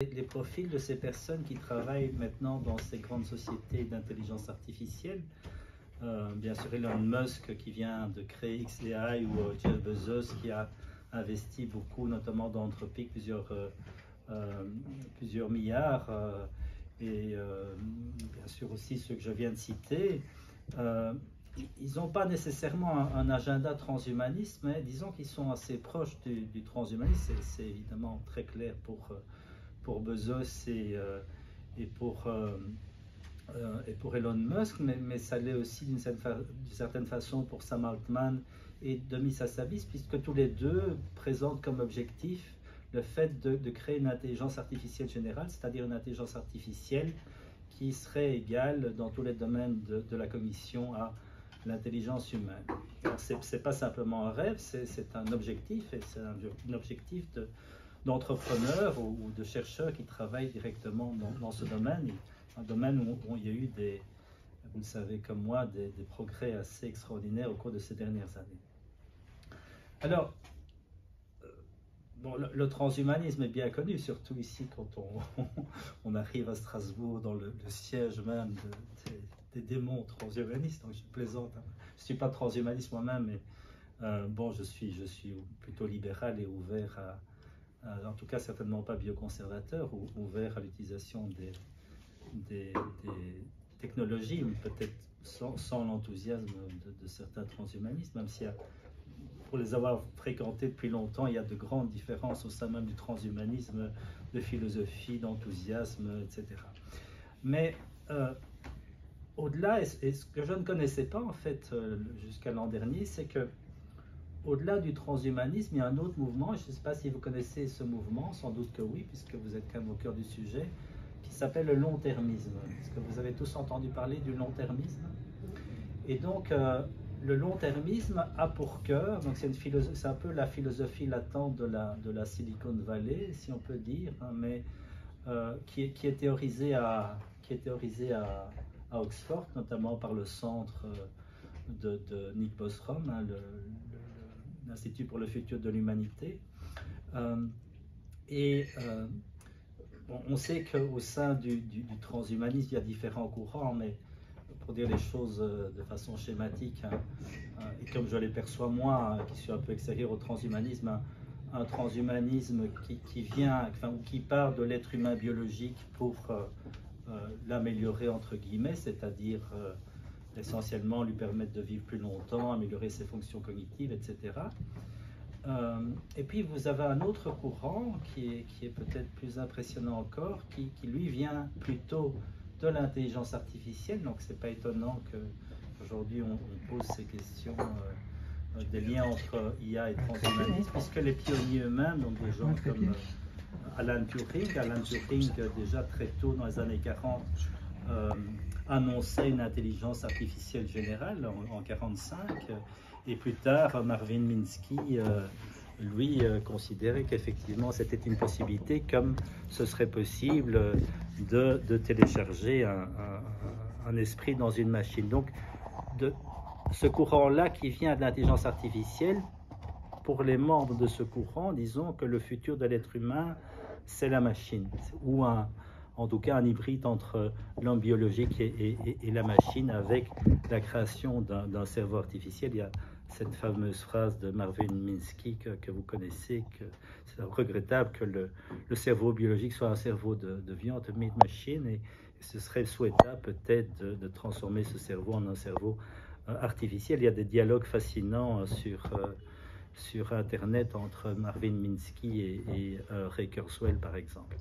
Les profils de ces personnes qui travaillent maintenant dans ces grandes sociétés d'intelligence artificielle. Bien sûr, Elon Musk qui vient de créer XAI ou Jeff Bezos qui a investi beaucoup, notamment dans Anthropic, plusieurs milliards. Et bien sûr aussi ceux que je viens de citer. Ils n'ont pas nécessairement un agenda transhumaniste, mais disons qu'ils sont assez proches du transhumanisme. C'est évidemment très clair pour Bezos et pour Elon Musk, mais ça l'est aussi d'une certaine façon pour Sam Altman et Demis Hassabis, puisque tous les deux présentent comme objectif le fait de créer une intelligence artificielle générale, c'est-à-dire une intelligence artificielle qui serait égale dans tous les domaines de la cognition à l'intelligence humaine. Ce n'est pas simplement un rêve, c'est un objectif, et c'est un objectif d'entrepreneurs ou de chercheurs qui travaillent directement dans ce domaine, un domaine où il y a eu vous le savez comme moi, des progrès assez extraordinaires au cours de ces dernières années. Alors, bon, le transhumanisme est bien connu, surtout ici quand on arrive à Strasbourg, dans le siège même des démons transhumanistes. Donc je plaisante, hein. Je ne suis pas transhumaniste moi-même, mais bon, je suis plutôt libéral et ouvert en tout cas certainement pas bioconservateur, ou ouvert à l'utilisation des technologies, peut-être sans l'enthousiasme de certains transhumanistes, même si pour les avoir fréquentés depuis longtemps, il y a de grandes différences au sein même du transhumanisme, de philosophie, d'enthousiasme, etc. Mais au-delà, et ce que je ne connaissais pas en fait jusqu'à l'an dernier, c'est que au-delà du transhumanisme, il y a un autre mouvement, je ne sais pas si vous connaissez ce mouvement, sans doute que oui, puisque vous êtes quand même au cœur du sujet, qui s'appelle le long-termisme. Est-ce que vous avez tous entendu parler du long-termisme? Et donc, le long-termisme a pour cœur, donc c'est un peu la philosophie latente de la Silicon Valley, si on peut dire, hein, mais qui est théorisée à Oxford, notamment par le centre de Nick Bostrom, hein, l'Institut pour le futur de l'humanité. Bon, on sait qu'au sein du transhumanisme, il y a différents courants, mais pour dire les choses de façon schématique, hein, et comme je les perçois moi, hein, qui suis un peu extérieur au transhumanisme, un transhumanisme qui part de l'être humain biologique pour l'améliorer entre guillemets, c'est-à-dire essentiellement lui permettre de vivre plus longtemps, améliorer ses fonctions cognitives, etc. Et puis vous avez un autre courant qui est peut-être plus impressionnant encore, qui lui vient plutôt de l'intelligence artificielle, donc c'est pas étonnant qu'aujourd'hui on pose ces questions des liens entre IA et transhumanisme, puisque les pionniers eux-mêmes, donc des gens comme Alan Turing déjà très tôt dans les années 40 annonçait une intelligence artificielle générale en 1945, et plus tard Marvin Minsky lui considérait qu'effectivement c'était une possibilité, comme ce serait possible de télécharger un esprit dans une machine. Donc de ce courant-là qui vient de l'intelligence artificielle, pour les membres de ce courant, disons que le futur de l'être humain, c'est la machine, ou en tout cas un hybride entre l'homme biologique et la machine, avec la création d'un cerveau artificiel. Il y a cette fameuse phrase de Marvin Minsky que vous connaissez, que c'est regrettable que le cerveau biologique soit un cerveau de viande, de meat machine, et ce serait souhaitable peut-être de transformer ce cerveau en un cerveau artificiel. Il y a des dialogues fascinants sur Internet entre Marvin Minsky et Ray Kurzweil, par exemple.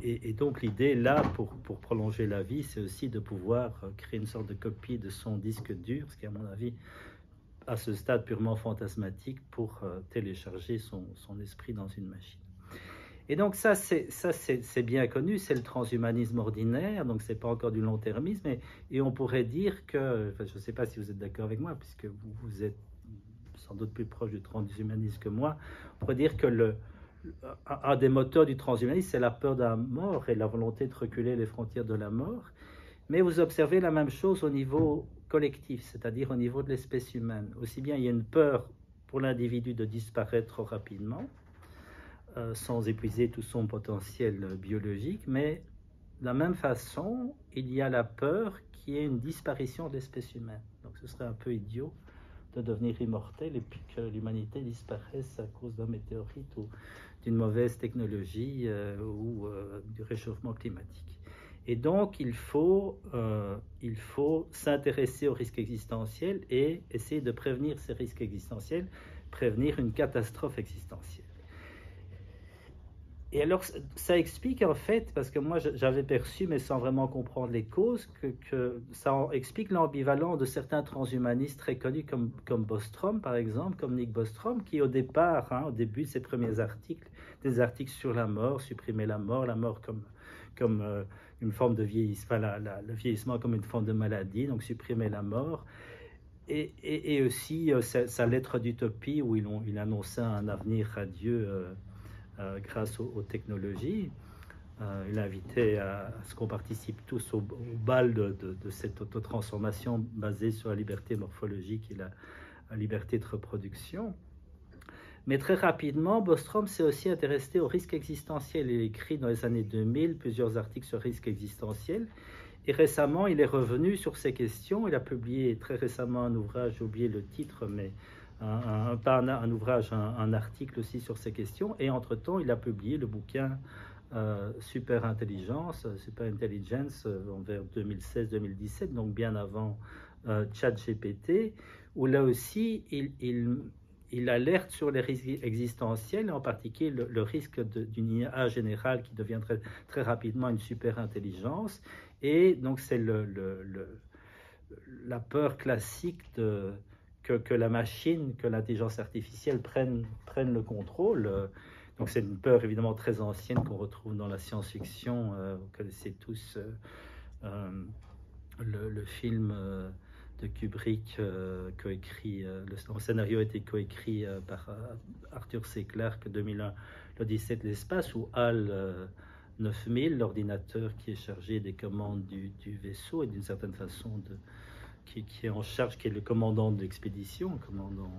Et donc l'idée là, pour prolonger la vie, c'est aussi de pouvoir créer une sorte de copie de son disque dur, ce qui à mon avis, à ce stade purement fantasmatique, pour télécharger son esprit dans une machine. Et donc ça c'est bien connu, c'est le transhumanisme ordinaire, donc c'est pas encore du long-termisme, et on pourrait dire que, enfin, je ne sais pas si vous êtes d'accord avec moi, puisque vous êtes sans doute plus proche du transhumanisme que moi, on pourrait dire que un des moteurs du transhumanisme, c'est la peur de la mort et la volonté de reculer les frontières de la mort. Mais vous observez la même chose au niveau collectif, c'est-à-dire au niveau de l'espèce humaine. Aussi bien il y a une peur pour l'individu de disparaître trop rapidement, sans épuiser tout son potentiel biologique, mais de la même façon, il y a la peur qu'il y ait une disparition de l'espèce humaine. Donc ce serait un peu idiot de devenir immortel et puis que l'humanité disparaisse à cause d'un météorite ou d'une mauvaise technologie ou du réchauffement climatique. Et donc il faut s'intéresser aux risques existentiels et essayer de prévenir ces risques existentiels, prévenir une catastrophe existentielle. Et alors, ça explique en fait, parce que moi j'avais perçu, mais sans vraiment comprendre les causes, que ça explique l'ambivalence de certains transhumanistes très connus comme Bostrom, par exemple, comme Nick Bostrom, qui au départ, au début de ses premiers articles, des articles sur la mort, supprimer la mort comme une forme de vieillissement, le vieillissement comme une forme de maladie, donc supprimer la mort. Et aussi sa lettre d'utopie où il annonçait un avenir radieux grâce aux technologies. Il invitait à ce qu'on participe tous au bal de cette autotransformation basée sur la liberté morphologique et la liberté de reproduction. Mais très rapidement, Bostrom s'est aussi intéressé aux risques existentiels. Il a écrit dans les années 2000 plusieurs articles sur risques existentiels. Et récemment, il est revenu sur ces questions. Il a publié très récemment un ouvrage, j'ai oublié le titre, mais un ouvrage, un article aussi sur ces questions. Et entre-temps, il a publié le bouquin Super Intelligence vers 2016-2017, donc bien avant ChatGPT, où là aussi, il alerte sur les risques existentiels, en particulier le risque d'une IA générale qui deviendrait très rapidement une super intelligence. Et donc, c'est la peur classique que la machine, que l'intelligence artificielle prenne le contrôle. Donc, c'est une peur évidemment très ancienne qu'on retrouve dans la science-fiction. Vous connaissez tous le film de Kubrick, coécrit, le scénario a été coécrit par Arthur C. Clarke, 2001, l'Odyssée de l'espace, où HAL 9000, l'ordinateur qui est chargé des commandes du vaisseau et d'une certaine façon qui est en charge, qui est le commandant de l'expédition, le commandant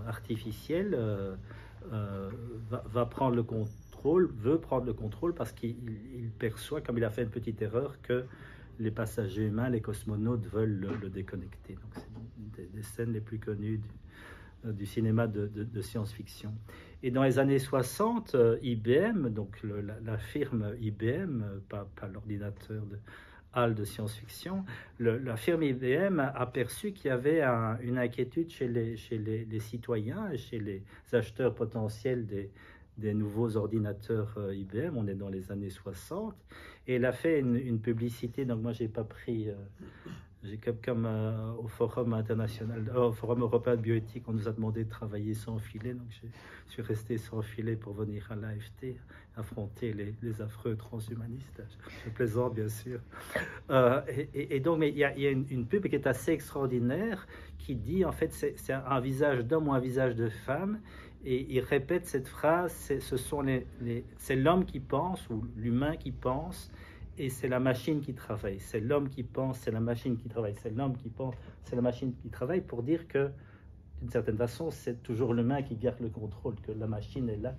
artificiel, va prendre le contrôle, veut prendre le contrôle parce qu'il perçoit, comme il a fait une petite erreur, que les passagers humains, les cosmonautes veulent le déconnecter. Donc c'est une des scènes les plus connues du cinéma de science-fiction. Et dans les années 60, IBM, donc la firme IBM, pas l'ordinateur de HAL de science-fiction, la firme IBM a perçu qu'il y avait une inquiétude chez les citoyens et chez les acheteurs potentiels des nouveaux ordinateurs IBM. On est dans les années 60. Et elle a fait une publicité, donc moi j'ai pas pris, comme au Forum international, au Forum européen de bioéthique, on nous a demandé de travailler sans filet, donc je suis resté sans filet pour venir à l'AFT, affronter les affreux transhumanistes. Je plaisante bien sûr. Et donc, mais il y a une pub qui est assez extraordinaire, qui dit en fait c'est un visage d'homme ou un visage de femme. Et il répète cette phrase, c'est l'homme qui pense, ou l'humain qui pense, et c'est la machine qui travaille. C'est l'homme qui pense, c'est la machine qui travaille. C'est l'homme qui pense, c'est la machine qui travaille, pour dire que, d'une certaine façon, c'est toujours l'humain qui garde le contrôle, que la machine est là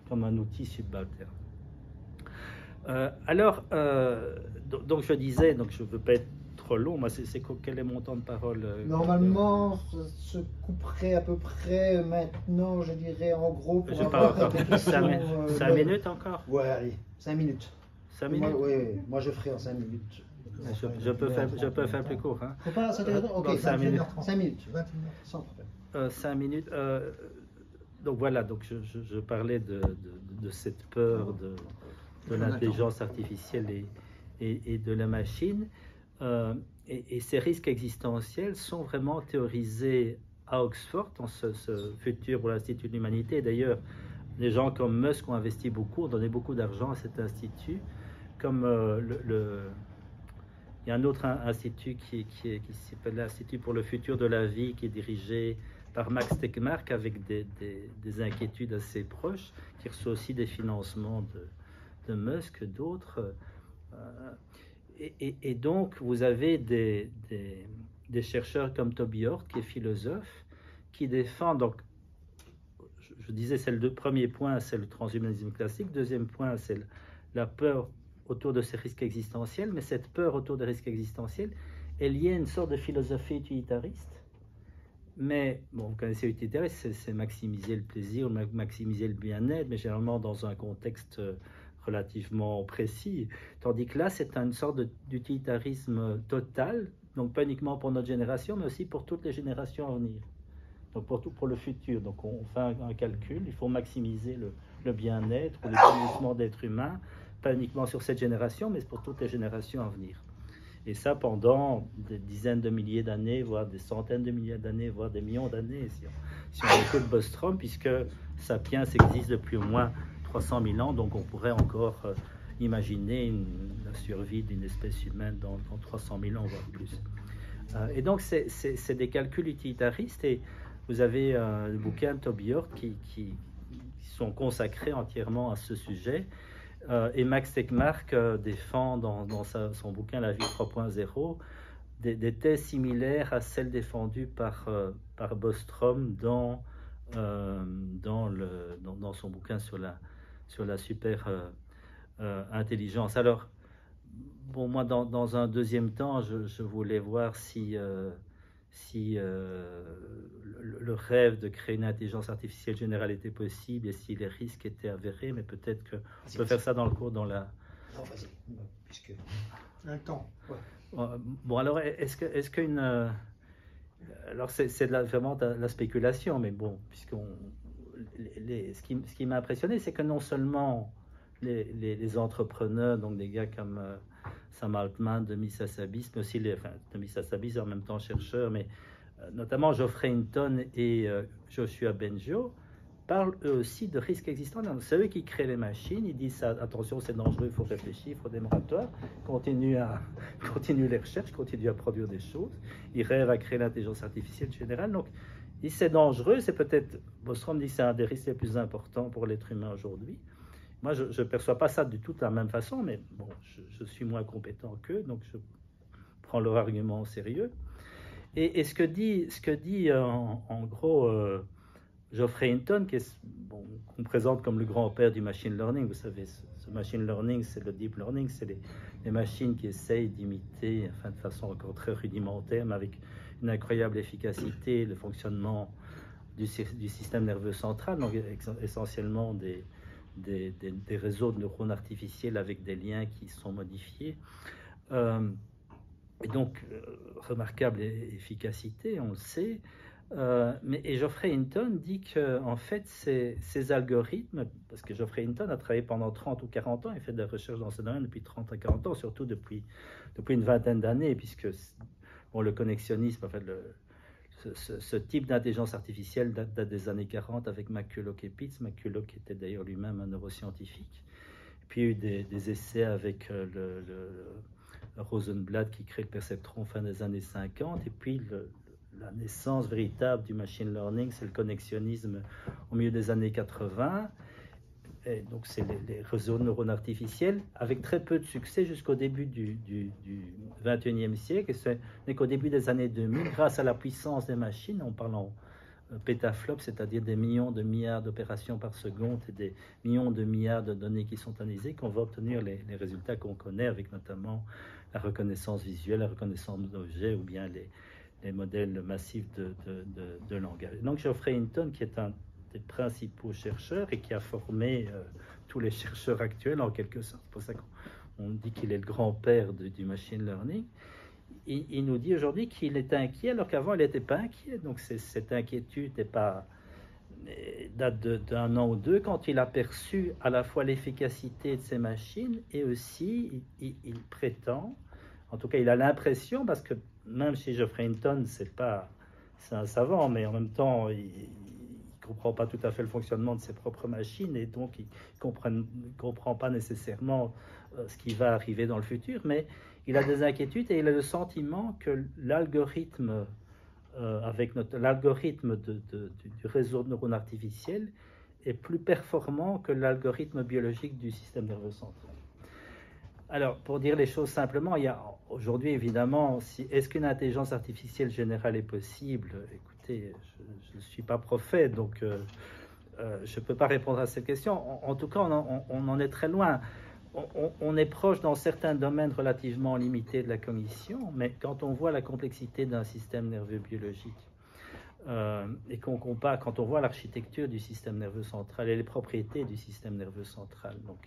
comme un outil subalterne. Donc je disais, donc je ne veux pas être trop long, moi quel est mon temps de parole Normalement, ça se couperait à peu près maintenant, je dirais en gros, pour je avoir parle encore 5 minutes encore. Ouais, allez, 5 minutes. 5 minutes. Moi je ferai en 5 minutes. Je peux faire plus court. Hein. Faut pas, ça ok, 5 minutes. 5 minutes, 20 minutes, sans problème. 5 minutes. Donc voilà, donc je parlais de cette peur de l'intelligence artificielle et de la machine. Et ces risques existentiels sont vraiment théorisés à Oxford, dans ce futur pour l'Institut de l'Humanité. D'ailleurs, des gens comme Musk ont investi beaucoup, ont donné beaucoup d'argent à cet institut. Comme il y a un autre institut qui s'appelle l'Institut pour le futur de la vie, qui est dirigé par Max Tegmark, avec des inquiétudes assez proches, qui reçoit aussi des financements de Musk, d'autres. Et donc, vous avez des chercheurs comme Toby Hort, qui est philosophe, qui défend, donc, je disais, c'est le premier point, c'est le transhumanisme classique. Deuxième point, c'est la peur autour de ces risques existentiels. Mais cette peur autour des risques existentiels est liée à une sorte de philosophie utilitariste. Mais, bon, vous connaissez l'utilitariste, c'est maximiser le plaisir, maximiser le bien-être, mais généralement dans un contexte relativement précis. Tandis que là, c'est une sorte d'utilitarisme total, donc pas uniquement pour notre génération, mais aussi pour toutes les générations à venir. Donc pour le futur. Donc on fait un calcul, il faut maximiser le bien-être ou l'épanouissement d'être humain, pas uniquement sur cette génération, mais pour toutes les générations à venir. Et ça pendant des dizaines de milliers d'années, voire des centaines de milliers d'années, voire des millions d'années, si on écoute Bostrom, puisque Sapiens existe depuis au moins 300 000 ans, donc on pourrait encore imaginer la survie d'une espèce humaine dans 300 000 ans, voire plus. Et donc c'est des calculs utilitaristes, et vous avez le bouquin de Toby Hort qui sont consacrés entièrement à ce sujet. Et Max Tegmark défend dans son bouquin La vie 3.0 des thèses similaires à celles défendues par Bostrom dans son bouquin sur la super intelligence. Alors, bon, moi, dans un deuxième temps, je voulais voir si le rêve de créer une intelligence artificielle générale était possible et si les risques étaient avérés, mais peut-être qu'on peut faire ça dans le cours, dans la... Non, vas-y, puisque... Un temps. Ouais. Bon, alors, est-ce qu'une... alors, c'est vraiment de la spéculation, mais bon, ce qui m'a impressionné, c'est que non seulement les entrepreneurs, donc des gars comme... Sam Altman, Demis Hassabis, mais aussi Demis Hassabis en même temps chercheur, mais notamment Geoffrey Hinton et Joshua Bengio, parlent eux aussi de risques existants. C'est eux qui créent les machines, ils disent attention, c'est dangereux, il faut réfléchir, il faut des moratoires, continuent les recherches, continuent à produire des choses. Ils rêvent à créer l'intelligence artificielle générale. Donc, ils disent c'est dangereux, c'est peut-être, Bostrom dit c'est un des risques les plus importants pour l'être humain aujourd'hui. Moi, je ne perçois pas ça du tout de la même façon, mais bon, je suis moins compétent qu'eux, donc je prends leur argument au sérieux. Et ce que dit en gros Geoffrey Hinton, qu'on présente comme le grand-père du machine learning, vous savez, ce machine learning, c'est le deep learning, c'est les machines qui essayent d'imiter, enfin de façon encore très rudimentaire, mais avec une incroyable efficacité, le fonctionnement du système nerveux central, donc essentiellement des réseaux de neurones artificiels avec des liens qui sont modifiés. Et donc, remarquable efficacité, on le sait. Et Geoffrey Hinton dit qu'en fait, ces algorithmes, parce que Geoffrey Hinton a travaillé pendant 30 ou 40 ans, il fait de la recherche dans ce domaine depuis 30 à 40 ans, surtout depuis une vingtaine d'années, puisque bon, le connexionnisme, en fait, ce type d'intelligence artificielle date des années 40 avec McCulloch et Pitts. McCulloch était d'ailleurs lui-même un neuroscientifique. Puis il y a eu des essais avec le Rosenblatt qui crée le perceptron fin des années 50. Et puis la naissance véritable du machine learning, c'est le connexionnisme au milieu des années 80. Et donc c'est les réseaux de neurones artificiels avec très peu de succès jusqu'au début du 21e siècle. Et ce n'est qu'au début des années 2000, grâce à la puissance des machines, on parle en pétaflops, c'est-à-dire des millions de milliards d'opérations par seconde et des millions de milliards de données qui sont analysées, qu'on va obtenir les résultats qu'on connaît, avec notamment la reconnaissance visuelle, la reconnaissance d'objets ou bien les modèles massifs de langage. Donc Geoffrey Hinton, qui est un des principaux chercheurs et qui a formé tous les chercheurs actuels en quelque sorte, c'est pour ça qu'on dit qu'il est le grand-père du machine learning, il nous dit aujourd'hui qu'il est inquiet alors qu'avant il n'était pas inquiet. Donc cette inquiétude date d'un an ou deux, quand il a perçu à la fois l'efficacité de ces machines et aussi il prétend, en tout cas il a l'impression, parce que même chez Geoffrey Hinton c'est un savant, mais en même temps il ne comprend pas tout à fait le fonctionnement de ses propres machines, et donc il ne comprend pas nécessairement ce qui va arriver dans le futur, mais il a des inquiétudes et il a le sentiment que l'algorithme, l'algorithme du réseau de neurones artificiels est plus performant que l'algorithme biologique du système nerveux central. Alors, pour dire les choses simplement, il y a aujourd'hui évidemment, est-ce qu'une intelligence artificielle générale est possible? Écoutez, je ne suis pas prophète, donc je ne peux pas répondre à cette question. En tout cas, on en est très loin. On est proche dans certains domaines relativement limités de la cognition, mais quand on voit la complexité d'un système nerveux biologique, et qu'on compare, quand on voit l'architecture du système nerveux central et les propriétés du système nerveux central, donc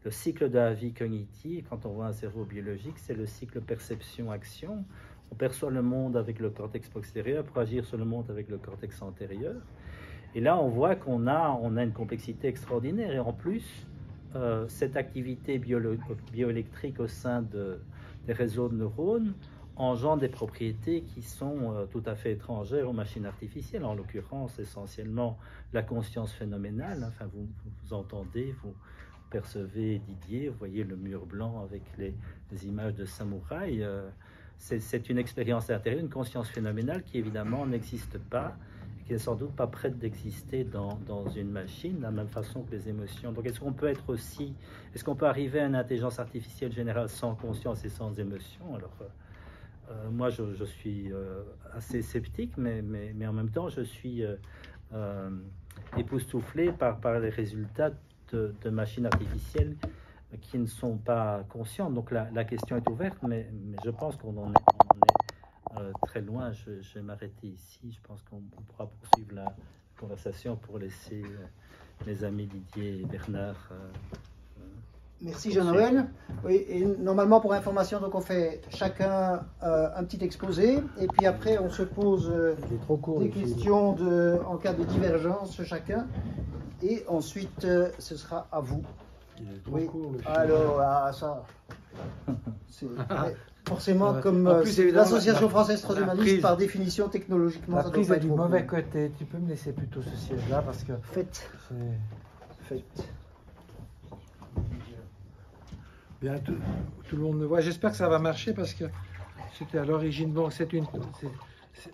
le cycle de la vie cognitive, quand on voit un cerveau biologique, c'est le cycle perception-action. On perçoit le monde avec le cortex postérieur pour agir sur le monde avec le cortex antérieur. Et là, on voit qu'on a une complexité extraordinaire. Et en plus, cette activité bioélectrique au sein des réseaux de neurones engendre des propriétés qui sont tout à fait étrangères aux machines artificielles, en l'occurrence essentiellement la conscience phénoménale. Enfin, vous entendez, vous percevez Didier, vous voyez le mur blanc avec les images de samouraïs. C'est une expérience intérieure, une conscience phénoménale qui évidemment n'existe pas, et qui n'est sans doute pas prête d'exister dans une machine, de la même façon que les émotions. Donc est-ce qu'on peut arriver à une intelligence artificielle générale sans conscience et sans émotion? Alors moi je suis assez sceptique, mais en même temps je suis époustouflé par les résultats de machines artificielles qui ne sont pas conscientes. Donc la question est ouverte, mais je pense qu'on en est très loin. Je vais m'arrêter ici. Je pense qu'on pourra poursuivre la conversation pour laisser mes amis Didier et Bernard. Merci Jean-Noël. Oui, et normalement pour information, donc on fait chacun un petit exposé, et puis après on se pose des questions en cas de divergence chacun, et ensuite ce sera à vous. Il est trop court, le film. Alors, ça, c'est forcément comme plus, l'association française transhumaniste, prise, par définition, technologiquement, la ça prise doit est pas du être mauvais beaucoup. côté. Tu peux me laisser plutôt ce siège-là parce que Faites. c'est bien, tout le monde me voit. J'espère que ça va marcher parce que c'était à l'origine. Bon,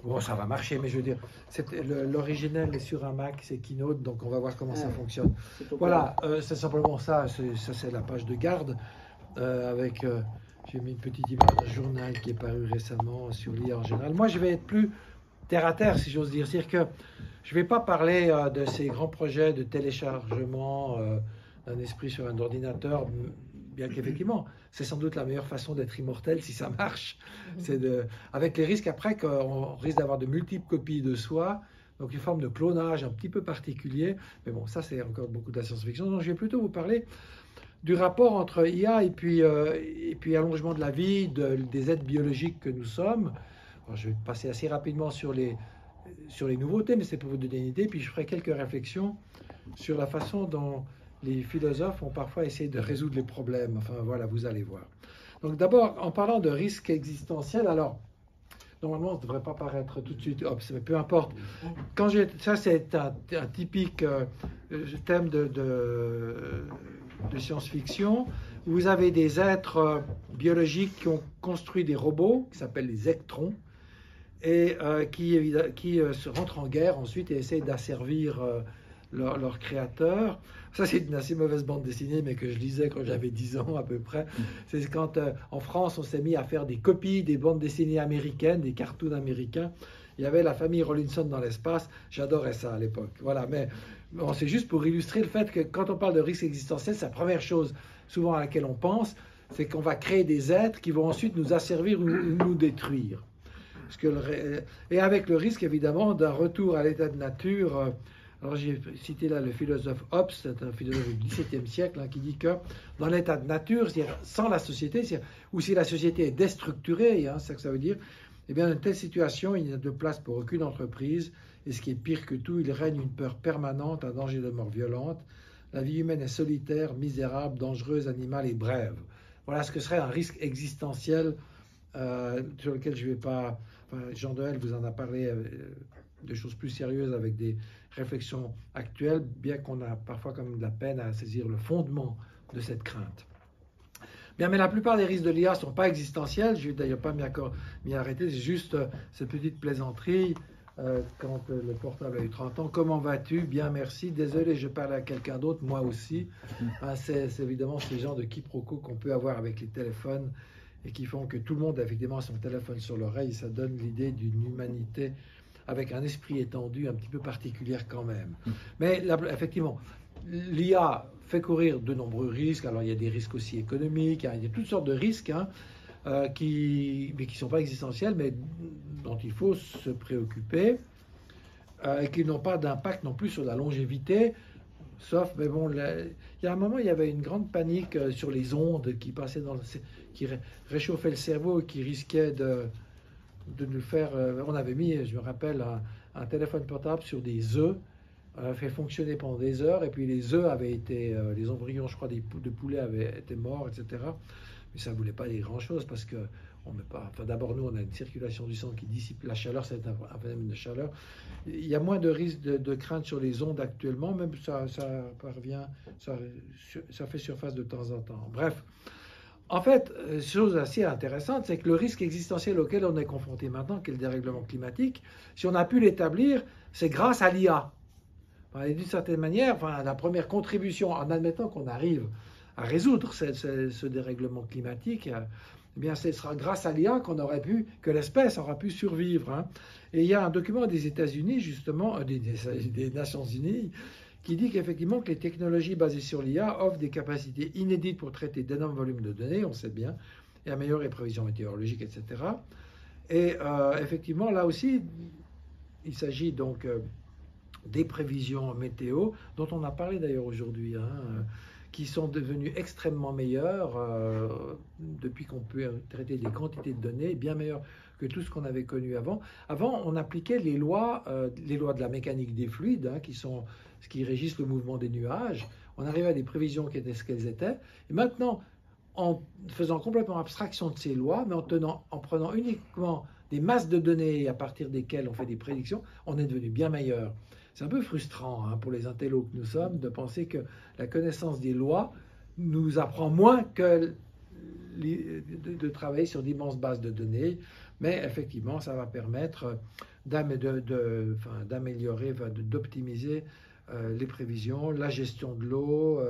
bon, ça va marcher, mais je veux dire, l'originel est sur un Mac, c'est Keynote, donc on va voir comment ça fonctionne. Voilà, c'est simplement ça. Ça, c'est la page de garde avec. J'ai mis une petite image d'un journal qui est paru récemment sur l'IA en général. Moi, je vais être plus terre à terre, si j'ose dire. C'est-à-dire que je ne vais pas parler de ces grands projets de téléchargement d'un esprit sur un ordinateur, bien qu'effectivement, c'est sans doute la meilleure façon d'être immortel si ça marche. Avec les risques après qu'on risque d'avoir de multiples copies de soi, donc une forme de clonage un petit peu particulier. Mais bon, ça, c'est encore beaucoup de la science-fiction. Donc, je vais plutôt vous parler du rapport entre IA et puis allongement de la vie, des êtres biologiques que nous sommes. Alors, je vais passer assez rapidement sur les nouveautés, mais c'est pour vous donner une idée. Puis je ferai quelques réflexions sur la façon dont les philosophes ont parfois essayé de résoudre les problèmes. Enfin voilà, vous allez voir. Donc d'abord, en parlant de risque existentiel, alors normalement, ça ne devrait pas paraître tout de suite, mais peu importe. Ça, c'est un typique thème de science-fiction. Vous avez des êtres biologiques qui ont construit des robots, qui s'appellent les ectrons, et qui se rentrent en guerre ensuite et essayent d'asservir leur créateur. Ça, c'est une assez mauvaise bande dessinée, mais que je lisais quand j'avais 10 ans à peu près. C'est quand en France, on s'est mis à faire des copies des bandes dessinées américaines, des cartoons américains. Il y avait la famille Rollinson dans l'espace. J'adorais ça à l'époque. Voilà, mais bon, c'est juste pour illustrer le fait que quand on parle de risque existentiel, c'est la première chose souvent à laquelle on pense, c'est qu'on va créer des êtres qui vont ensuite nous asservir ou nous détruire. Et avec le risque, évidemment, d'un retour à l'état de nature. Alors j'ai cité là le philosophe Hobbes, c'est un philosophe du XVIIe siècle, qui dit que dans l'état de nature, c'est-à-dire sans la société, ou si la société est déstructurée, c'est ça que ça veut dire, eh bien dans une telle situation, il n'y a de place pour aucune entreprise, et ce qui est pire que tout, il règne une peur permanente, un danger de mort violente. La vie humaine est solitaire, misérable, dangereuse, animale et brève. Voilà ce que serait un risque existentiel sur lequel je ne vais pas... Enfin, Jean Noël vous en a parlé de choses plus sérieuses avec des réflexions actuelles, bien qu'on a parfois comme de la peine à saisir le fondement de cette crainte. Bien, mais la plupart des risques de l'IA ne sont pas existentiels. Je ne vais d'ailleurs pas m'y arrêter, c'est juste cette petite plaisanterie. Quand le portable a eu 30 ans, comment vas-tu? Bien, merci. Désolé, je parle à quelqu'un d'autre, moi aussi. C'est évidemment ces genres de quiproquos qu'on peut avoir avec les téléphones et qui font que tout le monde a effectivement son téléphone sur l'oreille. Ça donne l'idée d'une humanité avec un esprit étendu un petit peu particulier quand même. Mais effectivement, l'IA fait courir de nombreux risques. Alors il y a des risques aussi économiques, il y a toutes sortes de risques mais qui ne sont pas existentiels, mais dont il faut se préoccuper et qui n'ont pas d'impact non plus sur la longévité. Sauf, mais bon, il y a un moment, il y avait une grande panique sur les ondes qui passaient qui réchauffaient le cerveau et qui risquaient de nous faire. On avait mis, je me rappelle, un téléphone portable sur des œufs, fait fonctionner pendant des heures, et puis les œufs avaient été, les embryons, je crois, de poulet avaient été morts, etc. Mais ça ne voulait pas dire grand-chose parce que on met pas. Enfin, d'abord, nous, on a une circulation du sang qui dissipe la chaleur, c'est un phénomène de chaleur. Il y a moins de risque de crainte sur les ondes actuellement, même ça parvient, ça fait surface de temps en temps. Bref, en fait, chose assez intéressante, c'est que le risque existentiel auquel on est confronté maintenant, qui est le dérèglement climatique, si on a pu l'établir, c'est grâce à l'IA. Et d'une certaine manière, enfin, la première contribution, en admettant qu'on arrive à résoudre ce dérèglement climatique, eh bien, ce sera grâce à l'IA que l'espèce aura pu survivre. Et il y a un document des États-Unis, justement, des Nations Unies, qui dit qu'effectivement que les technologies basées sur l'IA offrent des capacités inédites pour traiter d'énormes volumes de données, on sait bien, et améliorer les prévisions météorologiques, etc. Et effectivement, là aussi, il s'agit donc des prévisions météo, dont on a parlé d'ailleurs aujourd'hui, qui sont devenues extrêmement meilleures depuis qu'on peut traiter des quantités de données, bien meilleures que tout ce qu'on avait connu avant. Avant, on appliquait les lois de la mécanique des fluides, qui sont ce qui régissent le mouvement des nuages. On arrivait à des prévisions qui étaient ce qu'elles étaient. Et maintenant, en faisant complètement abstraction de ces lois, mais en prenant uniquement des masses de données à partir desquelles on fait des prédictions, on est devenu bien meilleur. C'est un peu frustrant pour les intellos que nous sommes de penser que la connaissance des lois nous apprend moins que de travailler sur d'immenses bases de données, mais effectivement, ça va permettre d'améliorer, d'optimiser les prévisions, la gestion de l'eau,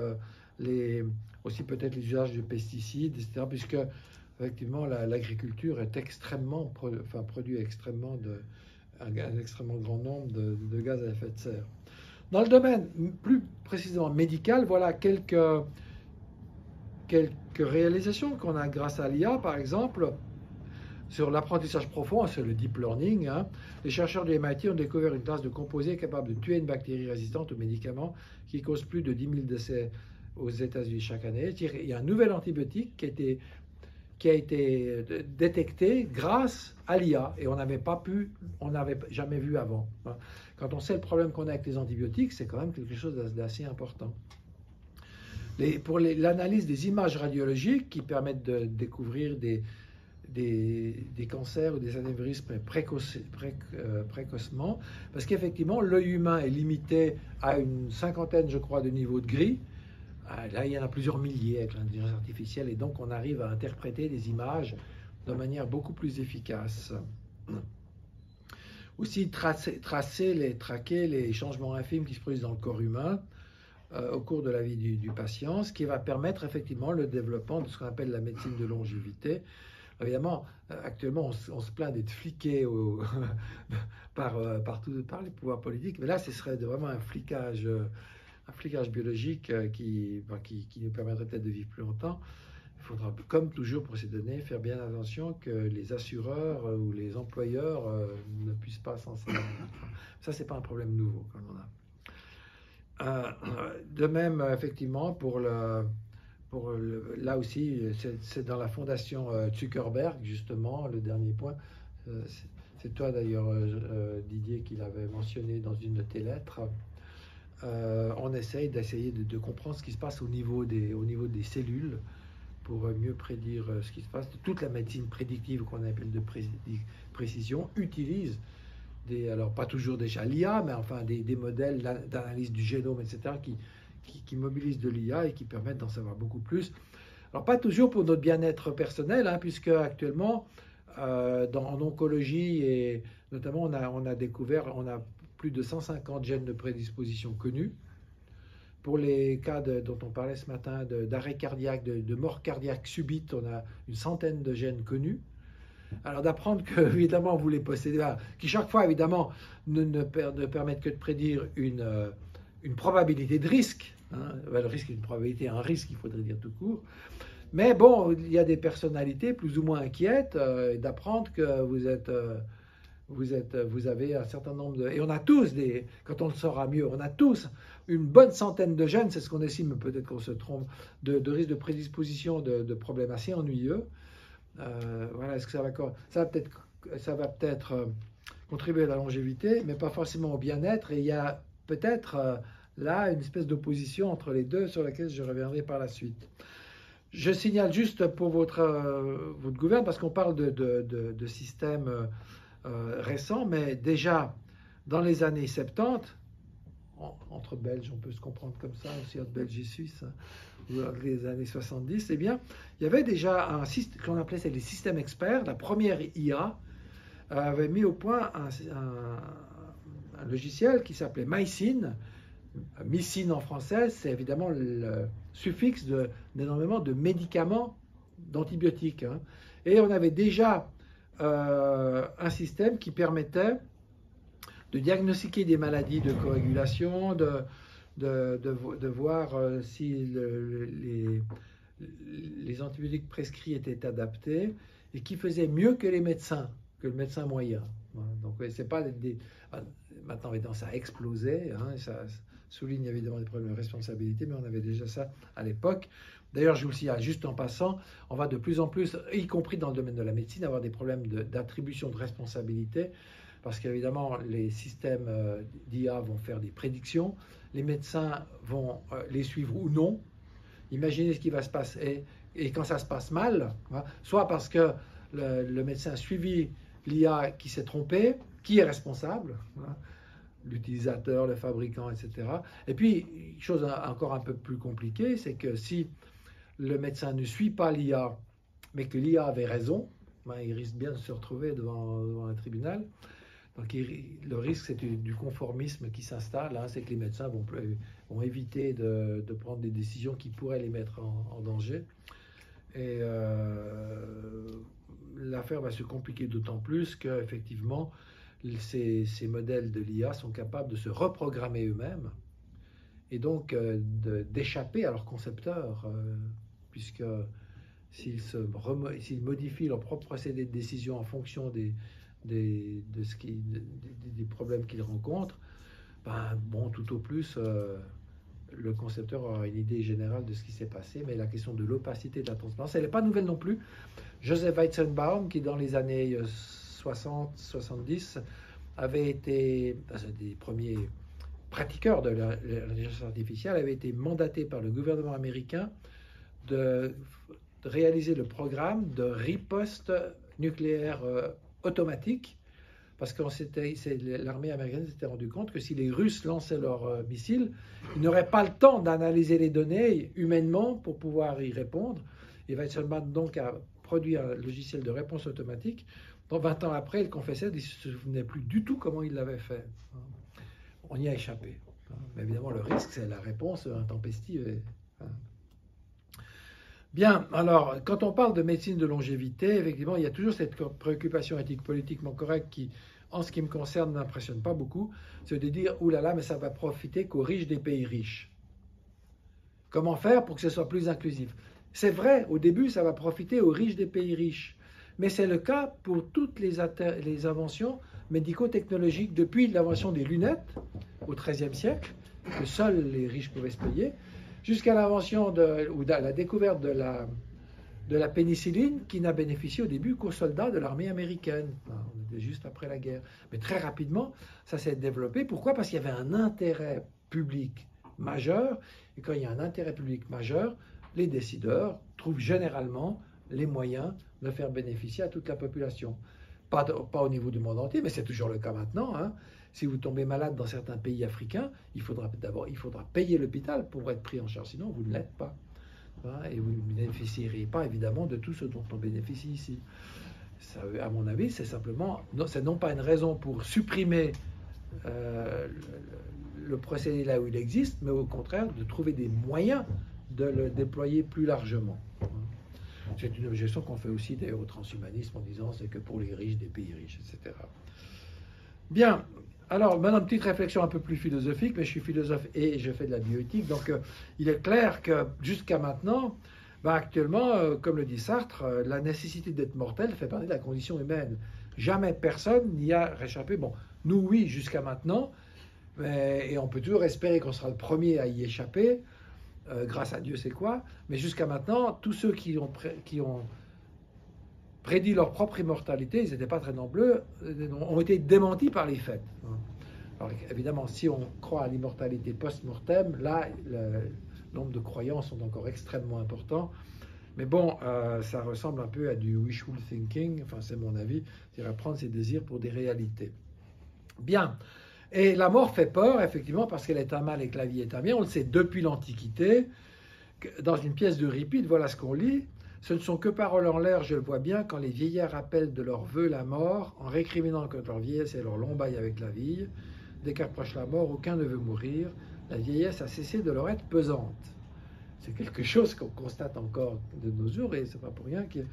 aussi peut-être les usages de pesticides, etc., puisque effectivement l'agriculture est produit extrêmement un extrêmement grand nombre de gaz à effet de serre. Dans le domaine plus précisément médical, voilà quelques réalisations qu'on a grâce à l'IA, par exemple, sur l'apprentissage profond, sur le deep learning. Les chercheurs du MIT ont découvert une classe de composés capable de tuer une bactérie résistante aux médicaments qui cause plus de 10 000 décès aux États-Unis chaque année. Il y a un nouvel antibiotique qui a été détecté grâce à l'IA et on n'avait jamais vu avant. Quand on sait le problème qu'on a avec les antibiotiques, c'est quand même quelque chose d'assez important. Pour l'analyse des images radiologiques qui permettent de découvrir des cancers ou des anévrismes précocement, parce qu'effectivement, l'œil humain est limité à une cinquantaine, je crois, de niveaux de gris. Là, il y en a plusieurs milliers avec l'intelligence artificielle et donc on arrive à interpréter des images de manière beaucoup plus efficace. Aussi, traquer les changements infimes qui se produisent dans le corps humain au cours de la vie du patient, ce qui va permettre effectivement le développement de ce qu'on appelle la médecine de longévité. Évidemment, actuellement, on se plaint d'être fliqué par les pouvoirs politiques, mais là, ce serait vraiment un flicage biologique qui nous permettrait peut-être de vivre plus longtemps. Il faudra, comme toujours pour ces données, faire bien attention que les assureurs ou les employeurs ne puissent pas s'en servir. Ça, c'est pas un problème nouveau qu'on en a. De même, effectivement, là aussi, c'est dans la fondation Zuckerberg, justement, le dernier point. C'est toi d'ailleurs, Didier, qui l'avait mentionné dans une de tes lettres. On essaye de comprendre ce qui se passe au niveau des cellules pour mieux prédire ce qui se passe. Toute la médecine prédictive qu'on appelle de précision utilise alors pas toujours déjà l'IA, mais enfin des modèles d'analyse du génome, etc., qui mobilisent de l'IA et qui permettent d'en savoir beaucoup plus. Alors pas toujours pour notre bien-être personnel, puisque actuellement, en oncologie, et notamment on a découvert, on a plus de 150 gènes de prédisposition connus. Pour les cas dont on parlait ce matin, d'arrêt cardiaque, de mort cardiaque subite, on a une centaine de gènes connus. Alors d'apprendre que, évidemment, vous les possédez, qui chaque fois, évidemment, ne permettent que de prédire une probabilité de risque. Hein. Le risque est une probabilité, un risque, il faudrait dire tout court. Mais bon, il y a des personnalités plus ou moins inquiètes d'apprendre que vous avez un certain nombre de... Et on a tous quand on le saura mieux, on a tous une bonne centaine de gènes, c'est ce qu'on estime, peut-être qu'on se trompe, de risque de prédisposition de problèmes assez ennuyeux. Voilà, est-ce que ça va peut-être contribuer à la longévité, mais pas forcément au bien-être. Et il y a peut-être là une espèce d'opposition entre les deux sur laquelle je reviendrai par la suite. Je signale juste pour votre gouvernement, parce qu'on parle de systèmes récents, mais déjà dans les années 70, entre Belges, on peut se comprendre comme ça, aussi entre Belges et Suisses, ou dans les années 70, eh bien, il y avait déjà un système qu'on appelait les systèmes experts. La première IA avait mis au point un logiciel qui s'appelait Mycin. Mycine en français, c'est évidemment le suffixe d'énormément de médicaments, d'antibiotiques. Hein. Et on avait déjà un système qui permettait de diagnostiquer des maladies de coagulation, de voir si les antibiotiques prescrits étaient adaptés, et qui faisait mieux que les médecins, que le médecin moyen. Donc c'est pas maintenant évidemment ça a explosé, hein, ça souligne évidemment des problèmes de responsabilité, mais on avait déjà ça à l'époque. D'ailleurs, je vous le dis juste en passant, on va de plus en plus, y compris dans le domaine de la médecine, avoir des problèmes d'attribution de responsabilité, parce qu'évidemment, les systèmes d'IA vont faire des prédictions, les médecins vont les suivre ou non. Imaginez ce qui va se passer, et quand ça se passe mal, hein, soit parce que le médecin a suivi l'IA qui s'est trompé, qui est responsable, hein, l'utilisateur, le fabricant, etc. Et puis, chose encore un peu plus compliquée, c'est que si le médecin ne suit pas l'IA, mais que l'IA avait raison, ben, il risque bien de se retrouver devant un tribunal. Donc le risque, c'est du conformisme qui s'installe, hein, c'est que les médecins vont éviter de prendre des décisions qui pourraient les mettre en danger. Et l'affaire va se compliquer d'autant plus qu'effectivement, ces modèles de l'IA sont capables de se reprogrammer eux-mêmes et donc d'échapper à leurs concepteurs, puisque s'ils modifient leur propre procédé de décision en fonction des problèmes qu'ils rencontrent, ben, bon, tout au plus, le concepteur aura une idée générale de ce qui s'est passé, mais la question de l'opacité, de la transparence, elle n'est pas nouvelle non plus. Joseph Weizenbaum, qui dans les années 60-70 avait été un des premiers pratiqueurs de l'intelligence artificielle, avait été mandaté par le gouvernement américain de réaliser le programme de riposte nucléaire automatique, parce que l'armée américaine s'était rendu compte que si les Russes lançaient leurs missiles, ils n'auraient pas le temps d'analyser les données humainement pour pouvoir y répondre. Et Weizenbaum donc a produit un logiciel de réponse automatique. Donc 20 ans après, il confessait qu'il ne se souvenait plus du tout comment il l'avait fait. On y a échappé. Mais évidemment, le risque, c'est la réponse intempestive. Bien, alors, quand on parle de médecine de longévité, effectivement, il y a toujours cette préoccupation éthique politiquement correcte qui, en ce qui me concerne, n'impressionne pas beaucoup. C'est de dire, oulala, mais ça va profiter qu'aux riches des pays riches. Comment faire pour que ce soit plus inclusif? C'est vrai, au début, ça va profiter aux riches des pays riches. Mais c'est le cas pour toutes les inventions médico-technologiques, depuis l'invention des lunettes au XIIIe siècle, que seuls les riches pouvaient se payer, jusqu'à l'invention ou la découverte de la pénicilline, qui n'a bénéficié au début qu'aux soldats de l'armée américaine. On était juste après la guerre. Mais très rapidement, ça s'est développé. Pourquoi? Parce qu'il y avait un intérêt public majeur. Et quand il y a un intérêt public majeur, les décideurs trouvent généralement les moyens de faire bénéficier à toute la population. Pas au niveau du monde entier, mais c'est toujours le cas maintenant. Hein. Si vous tombez malade dans certains pays africains, il faudra payer l'hôpital pour être pris en charge, sinon vous ne l'êtes pas. Hein, et vous ne bénéficierez pas évidemment de tout ce dont on bénéficie ici. Ça, à mon avis, c'est simplement, c'est non pas une raison pour supprimer le procédé là où il existe, mais au contraire de trouver des moyens de le déployer plus largement. C'est une objection qu'on fait aussi d'ailleurs au transhumanisme en disant c'est que pour les riches des pays riches, etc. Bien, alors maintenant une petite réflexion un peu plus philosophique, mais je suis philosophe et je fais de la bioéthique, donc il est clair que jusqu'à maintenant, actuellement, comme le dit Sartre, la nécessité d'être mortel fait partie de la condition humaine. Jamais personne n'y a réchappé. Bon, nous oui, jusqu'à maintenant, et on peut toujours espérer qu'on sera le premier à y échapper, grâce à Dieu c'est quoi, mais jusqu'à maintenant, tous ceux qui ont prédit leur propre immortalité, ils n'étaient pas très nombreux, ont été démentis par les faits. Alors évidemment, si on croit à l'immortalité post-mortem, là, le nombre de croyants sont encore extrêmement importants. Mais bon, ça ressemble un peu à du wishful thinking, enfin c'est mon avis, c'est-à-dire prendre ses désirs pour des réalités. Bien. Et la mort fait peur, effectivement, parce qu'elle est un mal et que la vie est un bien. On le sait depuis l'Antiquité. Dans une pièce d'Euripide, voilà ce qu'on lit. Ce ne sont que paroles en l'air, je le vois bien, quand les vieillards appellent de leur vœu la mort, en récriminant contre leur vieillesse et leur long bail avec la vie. Dès qu'approche la mort, aucun ne veut mourir. La vieillesse a cessé de leur être pesante. C'est quelque chose qu'on constate encore de nos jours, et c'est pas pour rien qu'il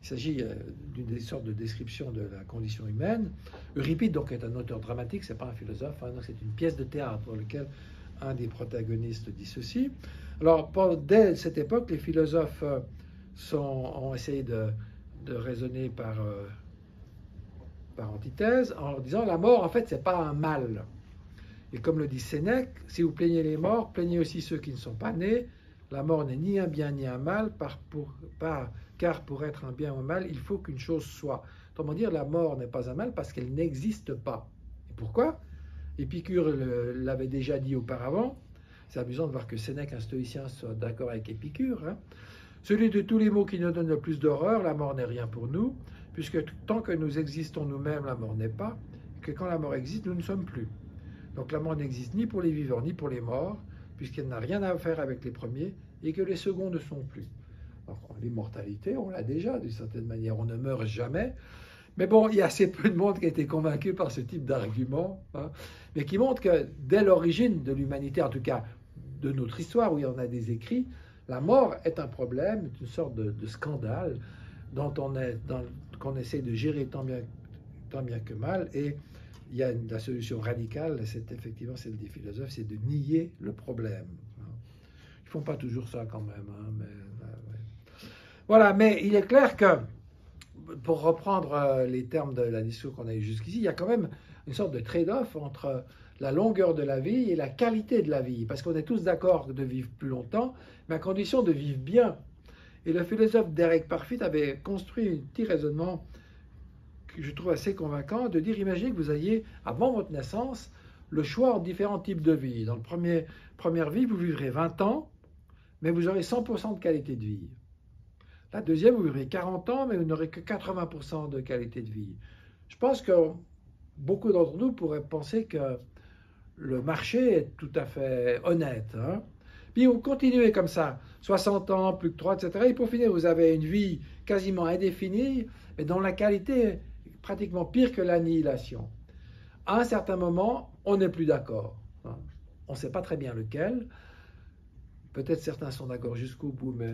s'agit d'une sorte de description de la condition humaine. Euripide, donc, est un auteur dramatique, c'est pas un philosophe, hein, donc c'est une pièce de théâtre dans laquelle un des protagonistes dit ceci. Alors, dès cette époque, les philosophes ont essayé de raisonner par antithèse, en disant la mort, en fait, c'est pas un mal. Et comme le dit Sénèque, si vous plaignez les morts, plaignez aussi ceux qui ne sont pas nés. La mort n'est ni un bien ni un mal, car pour être un bien ou un mal, il faut qu'une chose soit. Autrement dire, la mort n'est pas un mal parce qu'elle n'existe pas. Et pourquoi? Épicure l'avait déjà dit auparavant. C'est amusant de voir que Sénèque, un stoïcien, soit d'accord avec Épicure. Hein. Celui de tous les mots qui nous donne le plus d'horreur, la mort n'est rien pour nous, puisque tant que nous existons nous-mêmes, la mort n'est pas, et que quand la mort existe, nous ne sommes plus. Donc la mort n'existe ni pour les vivants ni pour les morts, puisqu'elle n'a rien à faire avec les premiers, et que les seconds ne sont plus. L'immortalité, on l'a déjà d'une certaine manière, on ne meurt jamais. Mais bon, il y a assez peu de monde qui a été convaincu par ce type d'argument, hein, mais qui montre que dès l'origine de l'humanité, en tout cas de notre histoire, où il y en a des écrits, la mort est un problème, une sorte de scandale qu'on essaie de gérer tant bien que mal, et il y a la solution radicale, c'est effectivement celle des philosophes, c'est de nier le problème. Ils ne font pas toujours ça quand même. Hein, mais, ouais. Voilà, mais il est clair que, pour reprendre les termes de la discours qu'on a eu jusqu'ici, il y a quand même une sorte de trade-off entre la longueur de la vie et la qualité de la vie. Parce qu'on est tous d'accord de vivre plus longtemps, mais à condition de vivre bien. Et le philosophe Derek Parfit avait construit un petit raisonnement que je trouve assez convaincant, de dire, imaginez que vous ayez, avant votre naissance, le choix entre différents types de vie. Dans la première vie, vous vivrez 20 ans, mais vous aurez 100% de qualité de vie. La deuxième, vous vivrez 40 ans, mais vous n'aurez que 80% de qualité de vie. Je pense que beaucoup d'entre nous pourraient penser que le marché est tout à fait honnête. Hein. Puis vous continuez comme ça, 60 ans, plus que 3, etc. Et pour finir, vous avez une vie quasiment indéfinie, mais dont la qualité est pratiquement pire que l'annihilation. À un certain moment, on n'est plus d'accord. Hein. On ne sait pas très bien lequel. Peut-être certains sont d'accord jusqu'au bout, mais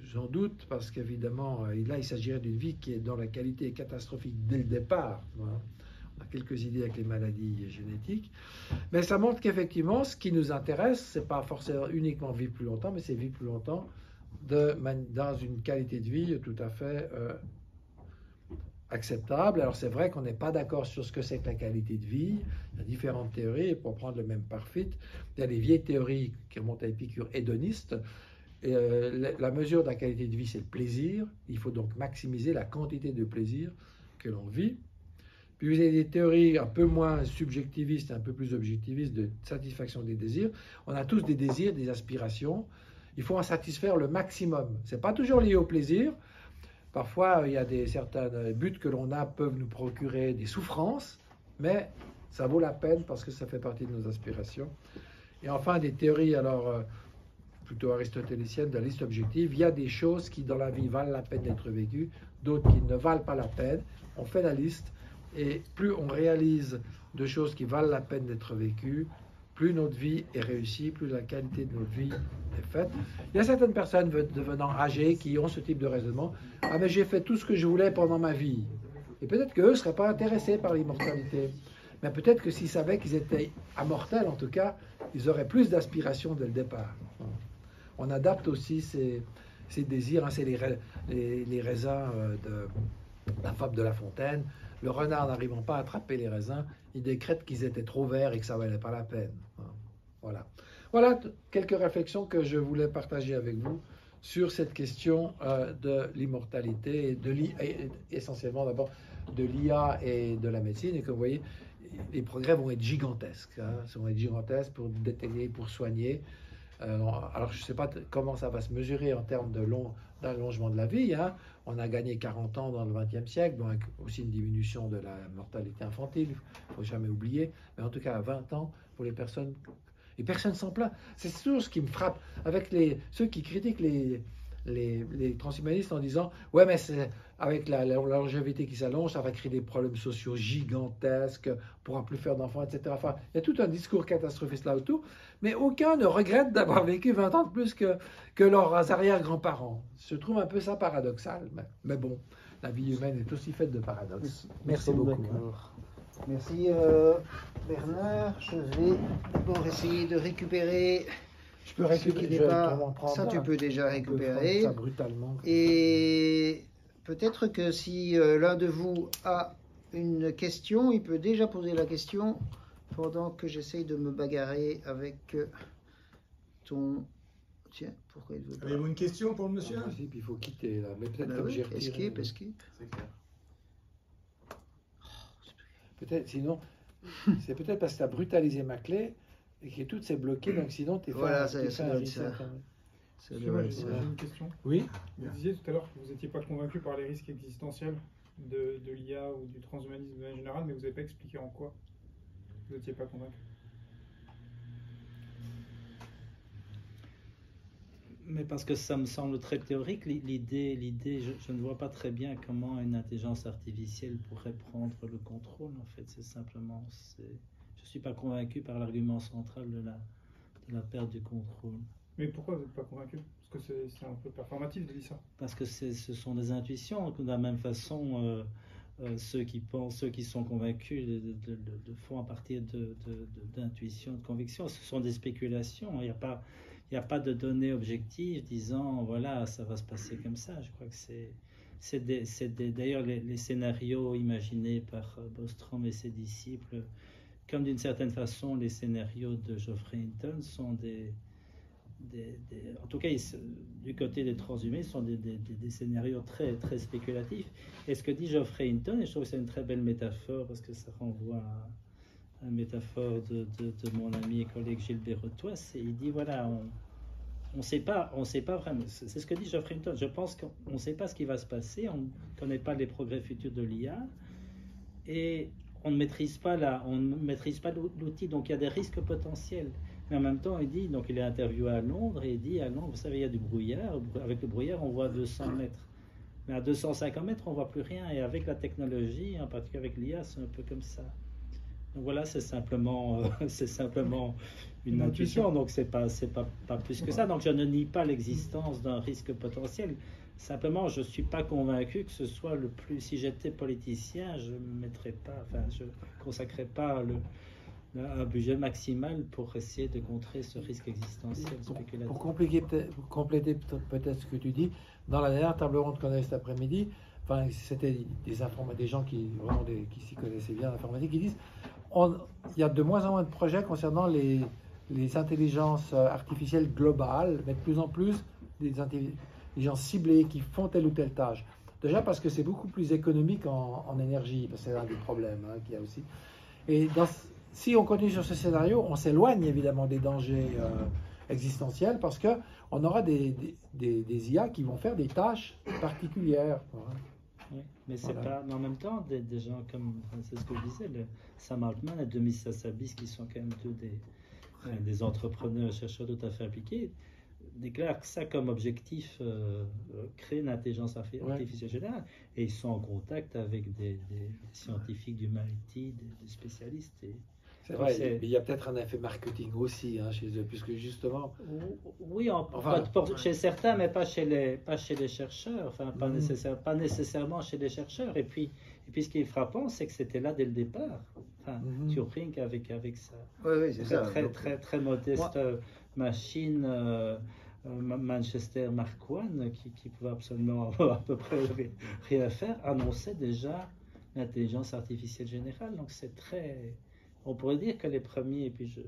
j'en doute, parce qu'évidemment, là, il s'agirait d'une vie dont la qualité est catastrophique dès le départ. Hein. On a quelques idées avec les maladies génétiques. Mais ça montre qu'effectivement, ce qui nous intéresse, ce n'est pas forcément uniquement vivre plus longtemps, mais c'est vivre plus longtemps dans une qualité de vie tout à fait acceptable. Alors c'est vrai qu'on n'est pas d'accord sur ce que c'est que la qualité de vie. Il y a différentes théories, et pour prendre le même Parfit, il y a les vieilles théories qui remontent à Épicure hédonistes. Et, la mesure de la qualité de vie, c'est le plaisir. Il faut donc maximiser la quantité de plaisir que l'on vit. Puis vous avez des théories un peu moins subjectivistes, un peu plus objectivistes de satisfaction des désirs. On a tous des désirs, des aspirations. Il faut en satisfaire le maximum. Ce n'est pas toujours lié au plaisir. Parfois, il y a certains buts que l'on a peuvent nous procurer des souffrances, mais ça vaut la peine parce que ça fait partie de nos aspirations. Et enfin, des théories alors plutôt aristotéliciennes de la liste objective. Il y a des choses qui dans la vie valent la peine d'être vécues, d'autres qui ne valent pas la peine. On fait la liste et plus on réalise de choses qui valent la peine d'être vécues, plus notre vie est réussie, plus la qualité de notre vie est faite. Il y a certaines personnes devenant âgées qui ont ce type de raisonnement. Ah mais j'ai fait tout ce que je voulais pendant ma vie. Et peut-être qu'eux ne seraient pas intéressés par l'immortalité. Mais peut-être que s'ils savaient qu'ils étaient immortels, en tout cas, ils auraient plus d'aspiration dès le départ. On adapte aussi ces désirs. Hein, c'est les raisins de la fable de La Fontaine. Le renard n'arrivant pas à attraper les raisins, il décrète qu'ils étaient trop verts et que ça ne valait pas la peine. Voilà. Voilà quelques réflexions que je voulais partager avec vous sur cette question de l'immortalité, essentiellement d'abord de l'IA et de la médecine. Et que vous voyez, les progrès vont être gigantesques. Hein, vont être gigantesques pour détecter, pour soigner. Alors, je ne sais pas comment ça va se mesurer en termes d'allongement de la vie. Hein. On a gagné 40 ans dans le XXe siècle, donc avec aussi une diminution de la mortalité infantile, il ne faut jamais oublier. Mais en tout cas, à 20 ans, pour les personnes... Et personne s'en plaint. C'est toujours ce qui me frappe avec ceux qui critiquent les transhumanistes en disant « Ouais, mais avec la longévité qui s'allonge, ça va créer des problèmes sociaux gigantesques, on ne pourra plus faire d'enfants, etc. » Enfin, il y a tout un discours catastrophiste là autour, mais aucun ne regrette d'avoir vécu 20 ans de plus que leurs arrière-grands-parents. Je trouve un peu ça paradoxal, mais bon, la vie humaine est aussi faite de paradoxes. Merci beaucoup. Merci Bernard. Je vais d'abord essayer de récupérer... Je peux récupérer ça, tu peux déjà récupérer. Ça brutalement. Et peut-être que si l'un de vous a une question, il peut déjà poser la question pendant que j'essaye de me bagarrer avec ton... Tiens, pourquoi il veut pas... Avez-vous une question pour le monsieur? En principe, il faut quitter là, mais peut-être comme oui, j'ai retiré... Escape. C'est clair. Peut-être, sinon, c'est peut-être parce que tu as brutalisé ma clé et que tout s'est bloqué, donc sinon tu es voilà, fait ça un doit être reset. ça. Excusez-moi, j'ai une question. Oui. Vous disiez tout à l'heure que vous n'étiez pas convaincu par les risques existentiels de l'IA ou du transhumanisme en général, mais vous n'avez pas expliqué en quoi vous n'étiez pas convaincu. Mais parce que ça me semble très théorique, l'idée, je ne vois pas très bien comment une intelligence artificielle pourrait prendre le contrôle. En fait, c'est simplement, je ne suis pas convaincu par l'argument central de la perte du contrôle. Mais pourquoi vous n'êtes pas convaincu? Parce que c'est un peu performatif de dire ça. Parce que ce sont des intuitions. De la même façon, ceux qui sont convaincus le font à partir d'intuitions, de convictions. Ce sont des spéculations. Il n'y a pas de données objectives disant voilà, ça va se passer comme ça. Je crois que d'ailleurs les scénarios imaginés par Bostrom et ses disciples, comme d'une certaine façon les scénarios de Geoffrey Hinton sont en tout cas du côté des transhumains, sont des scénarios très, très spéculatifs. Et ce que dit Geoffrey Hinton, et je trouve que c'est une très belle métaphore parce que ça renvoie à une métaphore de mon ami et collègue Gilles Berretois, il dit voilà, on ne sait pas vraiment, c'est ce que dit Geoffrey Hinton, je pense qu'on ne sait pas ce qui va se passer, on ne connaît pas les progrès futurs de l'IA, et on ne maîtrise pas l'outil, donc il y a des risques potentiels. Mais en même temps, il est interviewé à Londres, et il dit à Londres, vous savez, il y a du brouillard, avec le brouillard, on voit 200 mètres. Mais à 250 mètres, on ne voit plus rien, et avec la technologie, en particulier avec l'IA, c'est un peu comme ça. Donc voilà, c'est simplement une intuition, donc c'est pas plus que ça. Donc je ne nie pas l'existence d'un risque potentiel. Simplement, je ne suis pas convaincu que ce soit le plus... Si j'étais politicien, je ne consacrerais pas un budget maximal pour essayer de contrer ce risque existentiel spéculatif. Pour compléter peut-être ce que tu dis, dans la dernière table ronde qu'on a eu cet après-midi, enfin, c'était des gens qui s'y connaissaient bien en informatique, qui disent il y a de moins en moins de projets concernant les intelligences artificielles globales, mais de plus en plus des intelligences ciblées qui font telle ou telle tâche. Déjà parce que c'est beaucoup plus économique en énergie, parce que c'est un des problèmes qu'il y a aussi. Et si on continue sur ce scénario, on s'éloigne évidemment des dangers existentiels parce qu'on aura des IA qui vont faire des tâches particulières. Oui, mais c'est pas. Mais en même temps, des gens comme, c'est ce que je disais, Sam Altman et Demis Hassabis, qui sont quand même tous des entrepreneurs, chercheurs tout à fait appliqués, déclarent que ça comme objectif, créer une intelligence artificielle générale, et ils sont en contact avec des scientifiques du MIT, des spécialistes. C'est vrai, mais il y a peut-être un effet marketing aussi chez eux, puisque justement... Oui, chez certains, mais pas chez les chercheurs, enfin pas nécessairement chez les chercheurs. Et puis ce qui est frappant, c'est que c'était là dès le départ. Enfin, Turing avec ça. Oui, c'est ça. Très modeste machine Manchester Mark I, qui pouvait absolument à peu près rien faire, annonçait déjà l'intelligence artificielle générale. Donc c'est très... On pourrait dire que les premiers, et puis je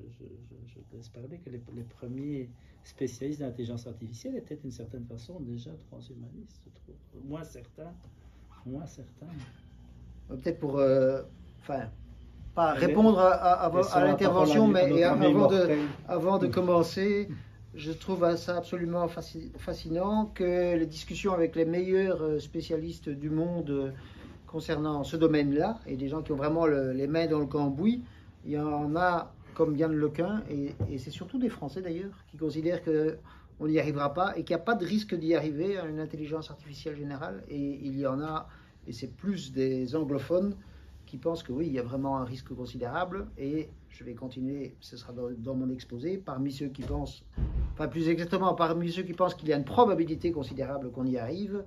laisse parler, que les premiers spécialistes de l'intelligence artificielle étaient d'une certaine façon déjà transhumanistes, je trouve. Moins certains. Peut-être pour, pas répondre à l'intervention, mais avant de commencer, je trouve ça absolument fascinant que les discussions avec les meilleurs spécialistes du monde concernant ce domaine-là, et des gens qui ont vraiment les mains dans le cambouis, il y en a comme Yann Lequin, et c'est surtout des Français d'ailleurs, qui considèrent qu'on n'y arrivera pas et qu'il n'y a pas de risque d'y arriver à une intelligence artificielle générale. Et il y en a, et c'est plus des anglophones, qui pensent que oui, il y a vraiment un risque considérable. Et je vais continuer, ce sera dans mon exposé, parmi ceux qui pensent, enfin plus exactement, parmi ceux qui pensent qu'il y a une probabilité considérable qu'on y arrive,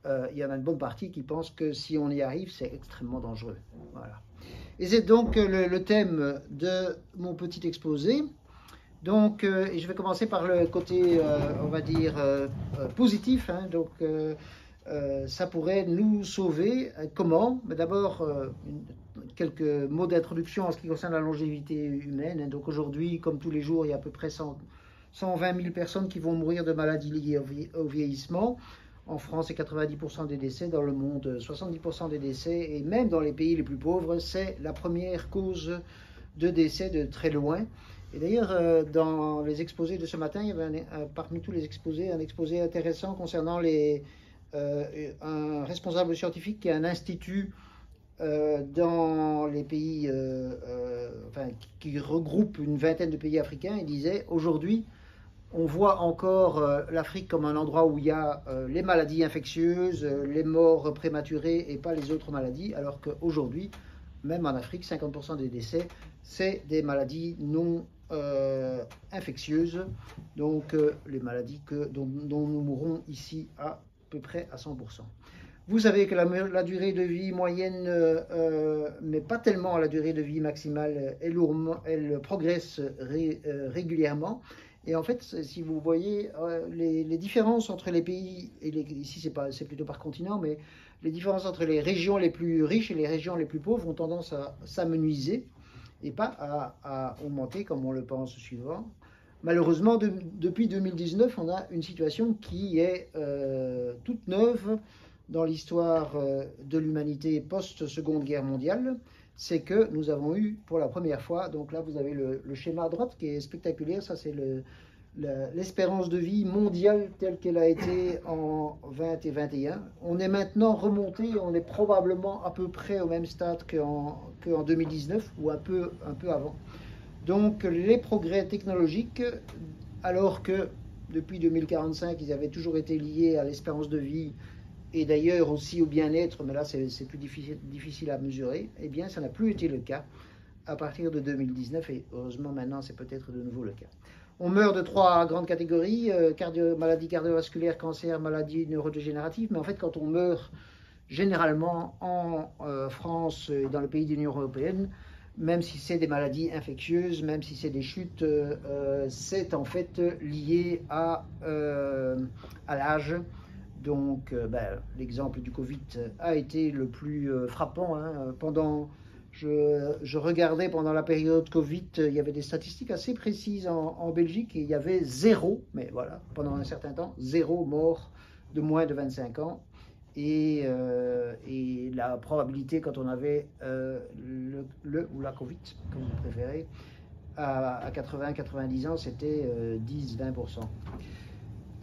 il y en a une bonne partie qui pensent que si on y arrive, c'est extrêmement dangereux. Voilà. Et c'est donc le thème de mon petit exposé. Donc, et je vais commencer par le côté, on va dire, positif. Donc, ça pourrait nous sauver. Comment? Mais d'abord, quelques mots d'introduction en ce qui concerne la longévité humaine. Donc, aujourd'hui, comme tous les jours, il y a à peu près 120 000 personnes qui vont mourir de maladies liées au vieillissement. En France, c'est 90% des décès, dans le monde, 70% des décès, et même dans les pays les plus pauvres, c'est la première cause de décès de très loin. Et d'ailleurs, dans les exposés de ce matin, il y avait parmi tous les exposés, un exposé intéressant concernant un responsable scientifique qui a un institut dans les pays, qui regroupe une vingtaine de pays africains. Il disait, aujourd'hui, on voit encore l'Afrique comme un endroit où il y a les maladies infectieuses, les morts prématurées et pas les autres maladies, alors qu'aujourd'hui, même en Afrique, 50% des décès, c'est des maladies non infectieuses, donc les maladies dont nous mourrons ici à peu près à 100%. Vous savez que la durée de vie moyenne, mais pas tellement la durée de vie maximale, elle progresse régulièrement. Et en fait, si vous voyez les différences entre les pays, et ici c'est plutôt par continent, mais les différences entre les régions les plus riches et les régions les plus pauvres ont tendance à s'amenuiser et pas à augmenter comme on le pense suivant. Malheureusement, depuis 2019, on a une situation qui est toute neuve dans l'histoire de l'humanité post-Seconde Guerre mondiale. C'est que nous avons eu pour la première fois, donc là vous avez le schéma à droite qui est spectaculaire, ça c'est l'espérance de vie mondiale telle qu'elle a été en 20 et 21. On est maintenant remonté, on est probablement à peu près au même stade qu'en 2019 ou un peu avant. Donc les progrès technologiques, alors que depuis 2045 ils avaient toujours été liés à l'espérance de vie et d'ailleurs aussi au bien-être, mais là c'est plus difficile à mesurer, eh bien ça n'a plus été le cas à partir de 2019 et heureusement maintenant c'est peut-être de nouveau le cas. On meurt de 3 grandes catégories, maladies cardiovasculaires, cancer, maladies neurodégénératives, mais en fait quand on meurt généralement en France et dans les pays de l'Union européenne, même si c'est des maladies infectieuses, même si c'est des chutes, c'est en fait lié à l'âge. Donc, l'exemple du Covid a été le plus frappant. Je regardais pendant la période Covid, il y avait des statistiques assez précises en Belgique et il y avait 0, mais voilà, pendant un certain temps, 0 mort de moins de 25 ans. Et la probabilité quand on avait ou la Covid, comme vous préférez, à 80-90 ans, c'était 10-20%.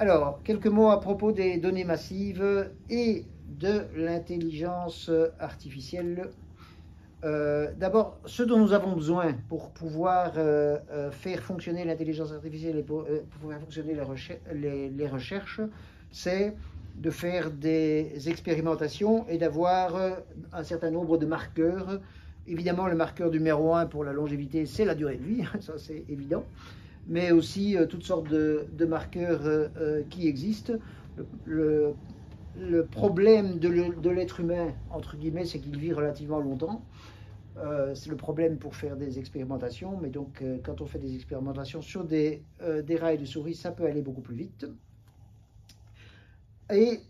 Alors, quelques mots à propos des données massives et de l'intelligence artificielle. D'abord, ce dont nous avons besoin pour pouvoir faire fonctionner l'intelligence artificielle et pour faire fonctionner les recherches, c'est de faire des expérimentations et d'avoir un certain nombre de marqueurs. évidemment, le marqueur numéro 1 pour la longévité, c'est la durée de vie, ça c'est évident, mais aussi toutes sortes de marqueurs qui existent. Le problème de l'être humain, entre guillemets, c'est qu'il vit relativement longtemps. C'est le problème pour faire des expérimentations, mais donc quand on fait des expérimentations sur des rats et des souris, ça peut aller beaucoup plus vite. Et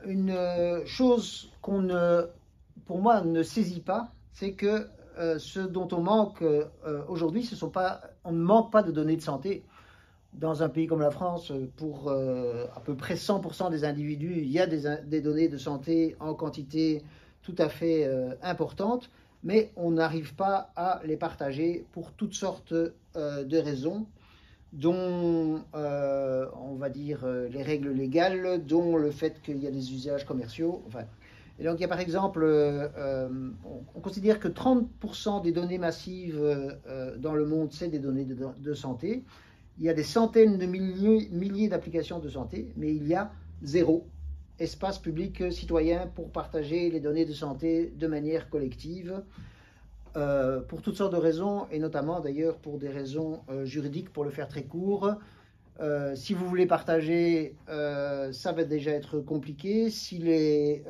une chose qu'on pour moi ne saisit pas, c'est que ce dont on manque aujourd'hui, on ne manque pas de données de santé. Dans un pays comme la France, pour à peu près 100% des individus, il y a des données de santé en quantité tout à fait importante, mais on n'arrive pas à les partager pour toutes sortes de raisons, dont, on va dire, les règles légales, dont le fait qu'il y a des usages commerciaux. Enfin. Et donc, il y a par exemple, on considère que 30% des données massives dans le monde, c'est des données de santé. Il y a des centaines de milliers d'applications de santé, mais il y a 0 espace public citoyen pour partager les données de santé de manière collective, pour toutes sortes de raisons, et notamment d'ailleurs pour des raisons juridiques, pour le faire très court. Si vous voulez partager, ça va déjà être compliqué. Si les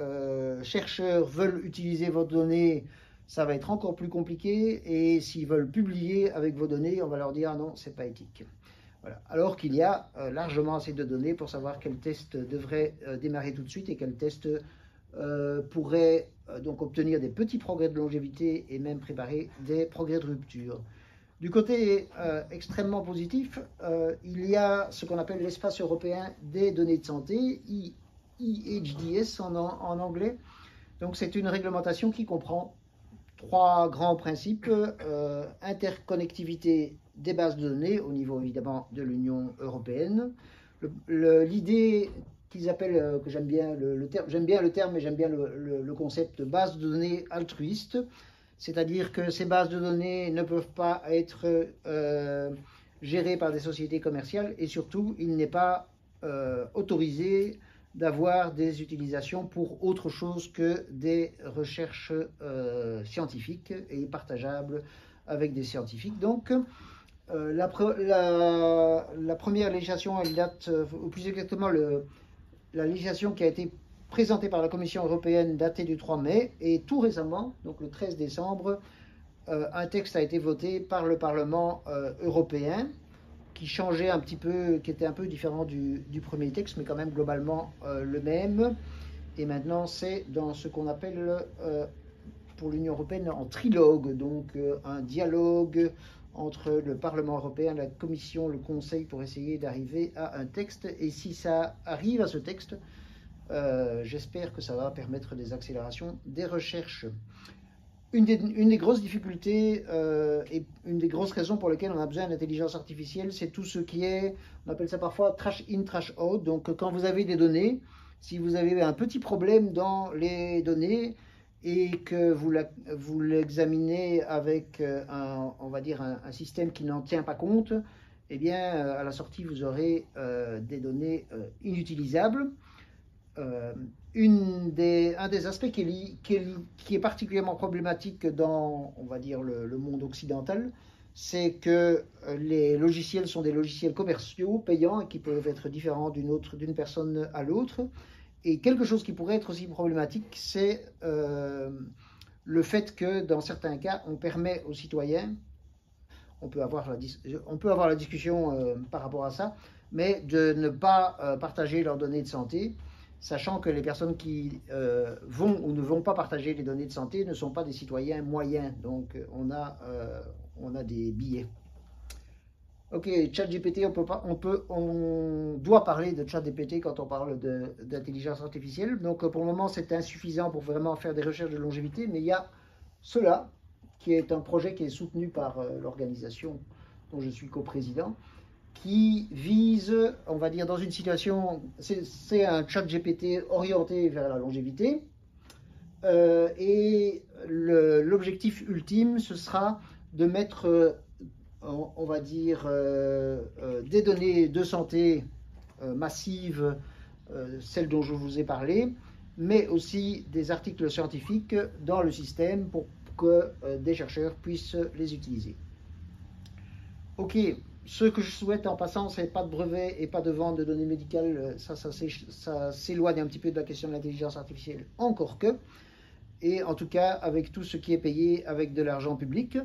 chercheurs veulent utiliser vos données, ça va être encore plus compliqué. Et s'ils veulent publier avec vos données, on va leur dire ah non, c'est pas éthique. Voilà. Alors qu'il y a largement assez de données pour savoir quel test devrait démarrer tout de suite et quel test pourrait donc obtenir des petits progrès de longévité et même préparer des progrès de rupture. Du côté extrêmement positif, il y a ce qu'on appelle l'espace européen des données de santé, EHDS en anglais. Donc c'est une réglementation qui comprend 3 grands principes: interconnectivité des bases de données au niveau évidemment de l'Union européenne. L'idée qu'ils appellent, que j'aime bien le terme, j'aime bien le terme, mais j'aime bien le concept de base de données altruiste, c'est-à-dire que ces bases de données ne peuvent pas être gérées par des sociétés commerciales et surtout il n'est pas autorisé d'avoir des utilisations pour autre chose que des recherches scientifiques et partageables avec des scientifiques. Donc, la première législation, elle date, ou plus exactement, la législation qui a été présentée par la Commission européenne datée du 3 mai, et tout récemment, donc le 13 décembre, un texte a été voté par le Parlement européen, qui changeait un petit peu, qui était un peu différent du premier texte, mais quand même globalement le même. Et maintenant, c'est dans ce qu'on appelle pour l'Union européenne en trilogue, donc un dialogue entre le Parlement européen, la Commission, le Conseil, pour essayer d'arriver à un texte. Et si ça arrive à ce texte, j'espère que ça va permettre des accélérations des recherches. Une des grosses difficultés et une des grosses raisons pour lesquelles on a besoin d'intelligence artificielle, c'est tout ce qui est, on appelle ça parfois trash in, trash out. Donc quand vous avez des données, si vous avez un petit problème dans les données et que vous l'examinez avec on va dire un système qui n'en tient pas compte, eh bien à la sortie vous aurez des données inutilisables. Un des aspects qui est particulièrement problématique dans, on va dire, le monde occidental, c'est que les logiciels sont des logiciels commerciaux, payants, et qui peuvent être différents d'une personne à l'autre. Et quelque chose qui pourrait être aussi problématique, c'est le fait que, dans certains cas, on permet aux citoyens, on peut avoir la discussion par rapport à ça, mais de ne pas partager leurs données de santé, sachant que les personnes qui vont ou ne vont pas partager les données de santé ne sont pas des citoyens moyens. Donc on a des billets. Ok, ChatGPT, on doit parler de ChatGPT quand on parle d'intelligence artificielle. Donc pour le moment, c'est insuffisant pour vraiment faire des recherches de longévité, mais il y a cela, qui est un projet qui est soutenu par l'organisation dont je suis coprésident, qui vise, on va dire, dans une situation, c'est un ChatGPT orienté vers la longévité, et l'objectif ultime, ce sera de mettre, on va dire, des données de santé massives, celles dont je vous ai parlé, mais aussi des articles scientifiques dans le système pour que des chercheurs puissent les utiliser. Ok, ce que je souhaite en passant, c'est pas de brevet et pas de vente de données médicales, ça s'éloigne un petit peu de la question de l'intelligence artificielle, encore que, et en tout cas avec tout ce qui est payé avec de l'argent public.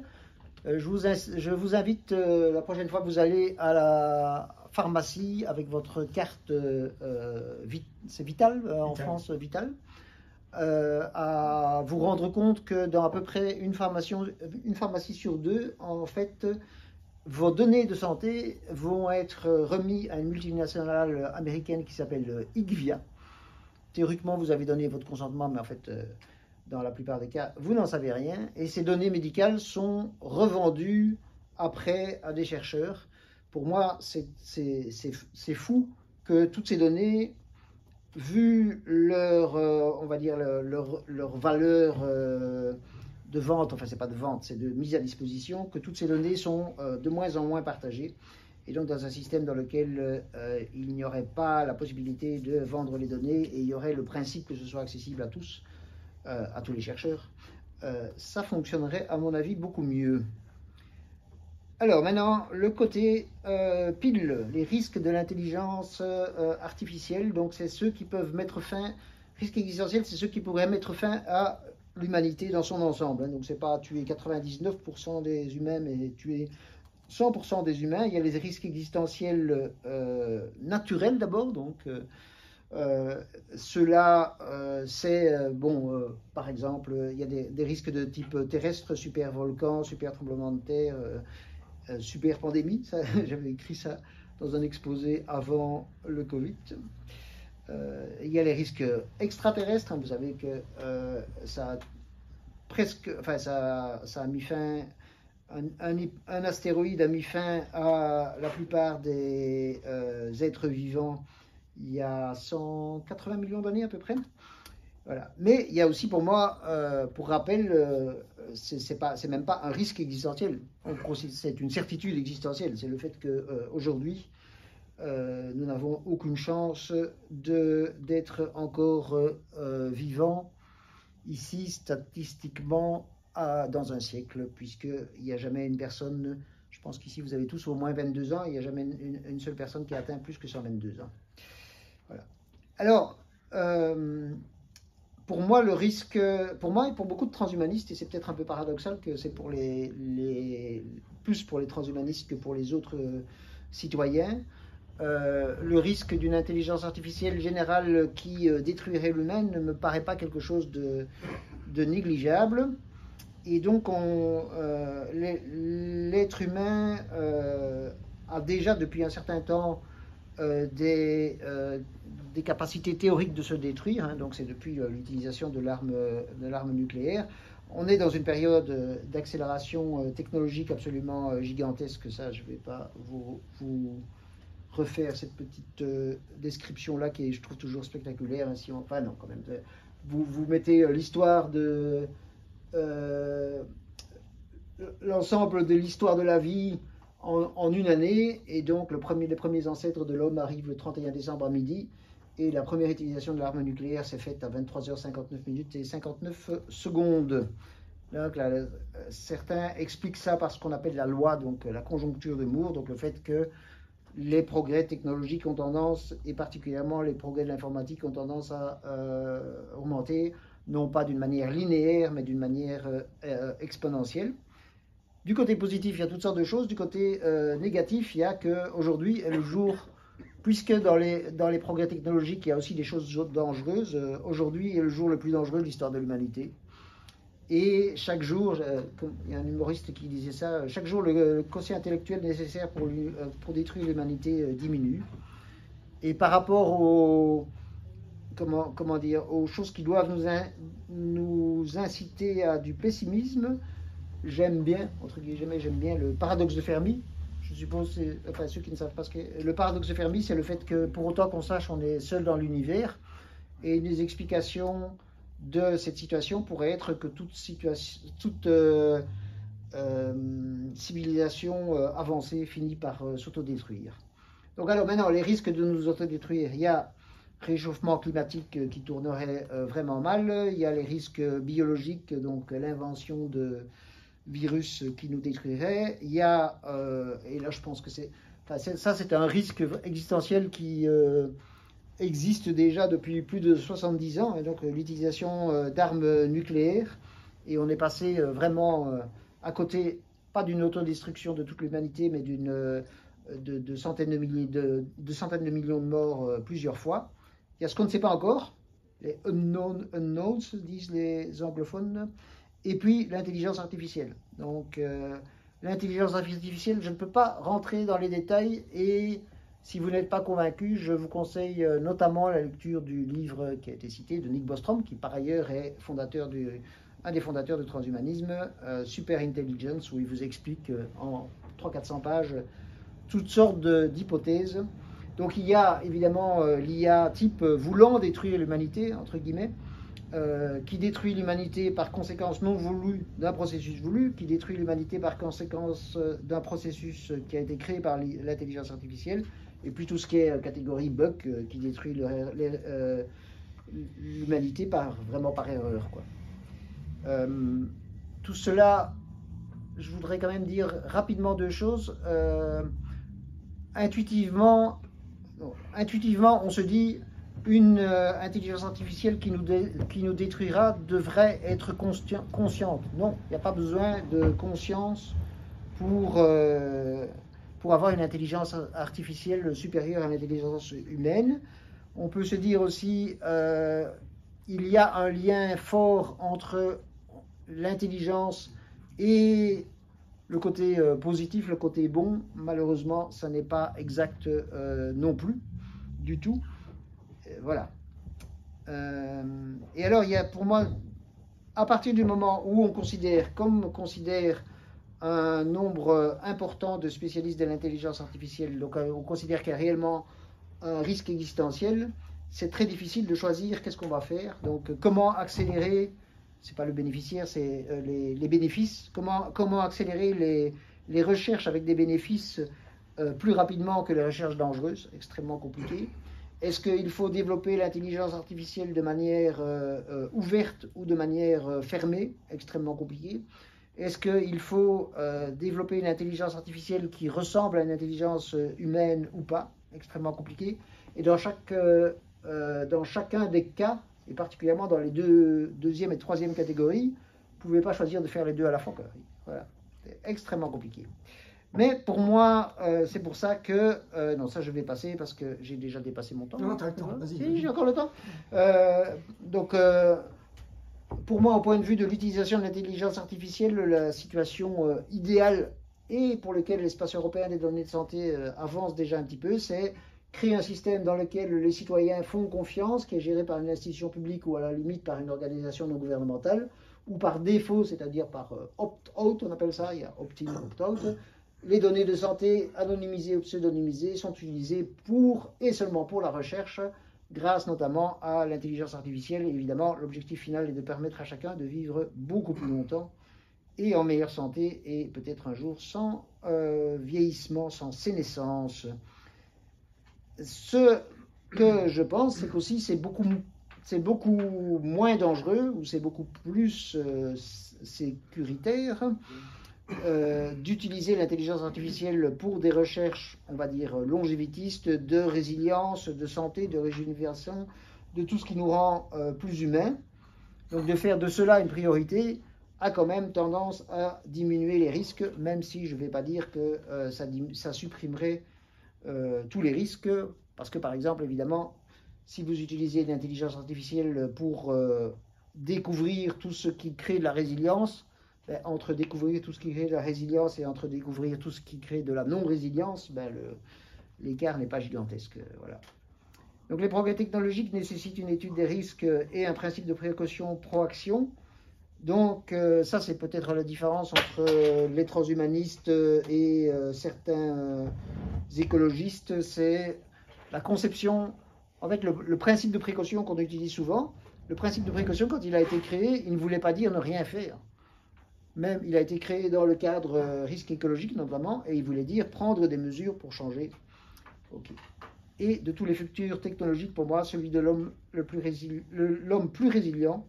Je vous invite la prochaine fois que vous allez à la pharmacie avec votre carte, c'est Vital en France, Vital, à vous rendre compte que dans à peu près une pharmacie sur deux, en fait, vos données de santé vont être remises à une multinationale américaine qui s'appelle IQVIA. Théoriquement, vous avez donné votre consentement, mais en fait, dans la plupart des cas, vous n'en savez rien. Et ces données médicales sont revendues après à des chercheurs. Pour moi, c'est fou que toutes ces données, vu leur, on va dire, leur valeur de vente, enfin c'est pas de vente, c'est de mise à disposition, que toutes ces données sont de moins en moins partagées. Et donc dans un système dans lequel il n'y aurait pas la possibilité de vendre les données et il y aurait le principe que ce soit accessible à tous les chercheurs, ça fonctionnerait à mon avis beaucoup mieux. Alors maintenant, le côté pile, les risques de l'intelligence artificielle, donc c'est ceux qui peuvent mettre fin, risques existentiels, c'est ceux qui pourraient mettre fin à l'humanité dans son ensemble. Hein. Donc c'est pas tuer 99% des humains, mais tuer 100% des humains. Il y a les risques existentiels naturels d'abord, donc ceux-là, c'est, par exemple, il y a des risques de type terrestre, super volcan, super tremblement de terre, super pandémie. J'avais écrit ça dans un exposé avant le Covid. Il y a les risques extraterrestres. Hein, vous savez que ça a mis fin. Un astéroïde a mis fin à la plupart des êtres vivants il y a 180 millions d'années à peu près. Voilà. Mais il y a aussi pour moi, pour rappel, c'est même pas un risque existentiel. C'est une certitude existentielle. C'est le fait qu'aujourd'hui, nous n'avons aucune chance d'être encore vivants ici statistiquement dans un siècle, puisqu'il n'y a jamais une personne, je pense qu'ici vous avez tous au moins 22 ans, il n'y a jamais une seule personne qui a atteint plus que 122 ans. Voilà. Alors, pour moi, le risque, pour moi et pour beaucoup de transhumanistes, et c'est peut-être un peu paradoxal que c'est pour plus pour les transhumanistes que pour les autres citoyens, le risque d'une intelligence artificielle générale qui détruirait l'humain ne me paraît pas quelque chose de négligeable. Et donc, l'être humain a déjà depuis un certain temps des capacités théoriques de se détruire. Hein, donc, c'est depuis l'utilisation de l'arme nucléaire. On est dans une période d'accélération technologique absolument gigantesque. Ça, je ne vais pas vous refaire cette petite description-là qui est, je trouve, toujours spectaculaire. Hein, enfin, non, quand même. Vous mettez l'histoire de... l'ensemble de l'histoire de la vie en une année, et donc les premiers ancêtres de l'homme arrivent le 31 décembre à midi, et la première utilisation de l'arme nucléaire s'est faite à 23h59 minutes et 59 secondes. Donc, certains expliquent ça par ce qu'on appelle la loi, donc la conjoncture de Moore, donc le fait que les progrès technologiques ont tendance, et particulièrement les progrès de l'informatique ont tendance à augmenter, non pas d'une manière linéaire, mais d'une manière exponentielle. Du côté positif, il y a toutes sortes de choses. Du côté négatif, il y a qu'aujourd'hui est le jour, puisque dans les progrès technologiques, il y a aussi des choses dangereuses, aujourd'hui est le jour le plus dangereux de l'histoire de l'humanité. Et chaque jour, il y a un humoriste qui disait ça, chaque jour le quotient intellectuel nécessaire pour détruire l'humanité diminue. Et par rapport aux choses qui doivent nous inciter à du pessimisme, j'aime bien le paradoxe de Fermi. Je suppose, enfin ceux qui ne savent pas ce qu'est le paradoxe de Fermi, c'est le fait que pour autant qu'on sache, on est seul dans l'univers. Et une des explications de cette situation pourrait être que toute civilisation avancée finit par s'autodétruire. Donc alors maintenant, les risques de nous autodétruire, il y a réchauffement climatique qui tournerait vraiment mal. Il y a les risques biologiques, donc l'invention de virus qui nous détruirait. Il y a, et là je pense que c'est un risque existentiel qui existe déjà depuis plus de 70 ans, et donc l'utilisation d'armes nucléaires. Et on est passé vraiment à côté, pas d'une autodestruction de toute l'humanité, mais de centaines de millions de morts plusieurs fois. Il y a ce qu'on ne sait pas encore, les unknowns, disent les anglophones, et puis l'intelligence artificielle. Donc l'intelligence artificielle, je ne peux pas rentrer dans les détails, et si vous n'êtes pas convaincu, je vous conseille notamment la lecture du livre qui a été cité de Nick Bostrom, qui par ailleurs est un des fondateurs du transhumanisme, Super Intelligence, où il vous explique en 300-400 pages toutes sortes d'hypothèses. Donc il y a évidemment l'IA type voulant détruire l'humanité, entre guillemets, qui détruit l'humanité par conséquence non voulue d'un processus voulu, qui détruit l'humanité par conséquence d'un processus qui a été créé par l'intelligence artificielle, et puis tout ce qui est catégorie bug, qui détruit l'humanité vraiment par erreur, quoi. Tout cela, je voudrais quand même dire rapidement deux choses. Intuitivement, on se dit une intelligence artificielle qui nous détruira devrait être consciente. Non, il n'y a pas besoin de conscience pour avoir une intelligence artificielle supérieure à l'intelligence humaine. On peut se dire aussi il y a un lien fort entre l'intelligence et le côté positif, le côté bon. Malheureusement, ça n'est pas exact non plus, du tout. Voilà. Et alors, il y a pour moi, à partir du moment où on considère, comme on considère un nombre important de spécialistes de l'intelligence artificielle, donc on considère qu'il y a réellement un risque existentiel, c'est très difficile de choisir qu'est-ce qu'on va faire. Donc, comment accélérer, c'est pas le bénéficiaire, c'est les bénéfices, comment accélérer les recherches avec des bénéfices plus rapidement que les recherches dangereuses, extrêmement compliqué. Est-ce qu'il faut développer l'intelligence artificielle de manière ouverte ou de manière fermée, extrêmement compliqué. Est-ce qu'il faut développer une intelligence artificielle qui ressemble à une intelligence humaine ou pas, extrêmement compliqué. Et dans chacun des cas, et particulièrement dans les deuxième et troisième catégories, vous ne pouvez pas choisir de faire les deux à la fois. Voilà, c'est extrêmement compliqué. Mais pour moi, c'est pour ça que... non, ça je vais passer parce que j'ai déjà dépassé mon temps. Non, tu as le temps, vas-y. Si, j'ai encore le temps. Donc, pour moi, au point de vue de l'utilisation de l'intelligence artificielle, la situation idéale et pour laquelle l'espace européen des données de santé avance déjà un petit peu, c'est créer un système dans lequel les citoyens font confiance, qui est géré par une institution publique ou à la limite par une organisation non gouvernementale, ou par défaut, c'est-à-dire par opt-out, on appelle ça, il y a opt-in, opt-out. Les données de santé anonymisées ou pseudonymisées sont utilisées pour et seulement pour la recherche, grâce notamment à l'intelligence artificielle. Et évidemment, l'objectif final est de permettre à chacun de vivre beaucoup plus longtemps et en meilleure santé, et peut-être un jour sans vieillissement, sans sénescence. Ce que je pense, c'est qu'aussi c'est beaucoup moins dangereux, ou c'est beaucoup plus sécuritaire d'utiliser l'intelligence artificielle pour des recherches, on va dire, longévitistes, de résilience, de santé, de régénération, de tout ce qui nous rend plus humains. Donc de faire de cela une priorité a quand même tendance à diminuer les risques, même si je ne vais pas dire que ça supprimerait tous les risques, parce que par exemple, évidemment, si vous utilisez l'intelligence artificielle pour découvrir tout ce qui crée de la résilience, entre découvrir tout ce qui crée de la résilience et entre découvrir tout ce qui crée de la non-résilience, l'écart n'est pas gigantesque. Voilà. Donc les progrès technologiques nécessitent une étude des risques et un principe de précaution pro-action. Donc ça, c'est peut-être la différence entre les transhumanistes et certains écologistes, c'est la conception, en fait le principe de précaution qu'on utilise souvent. Le principe de précaution, quand il a été créé, il ne voulait pas dire ne rien faire. Même, il a été créé dans le cadre risque écologique notamment, et il voulait dire prendre des mesures pour changer. Ok. et de tous les futurs technologiques, pour moi, celui de l'homme l'homme plus résilient,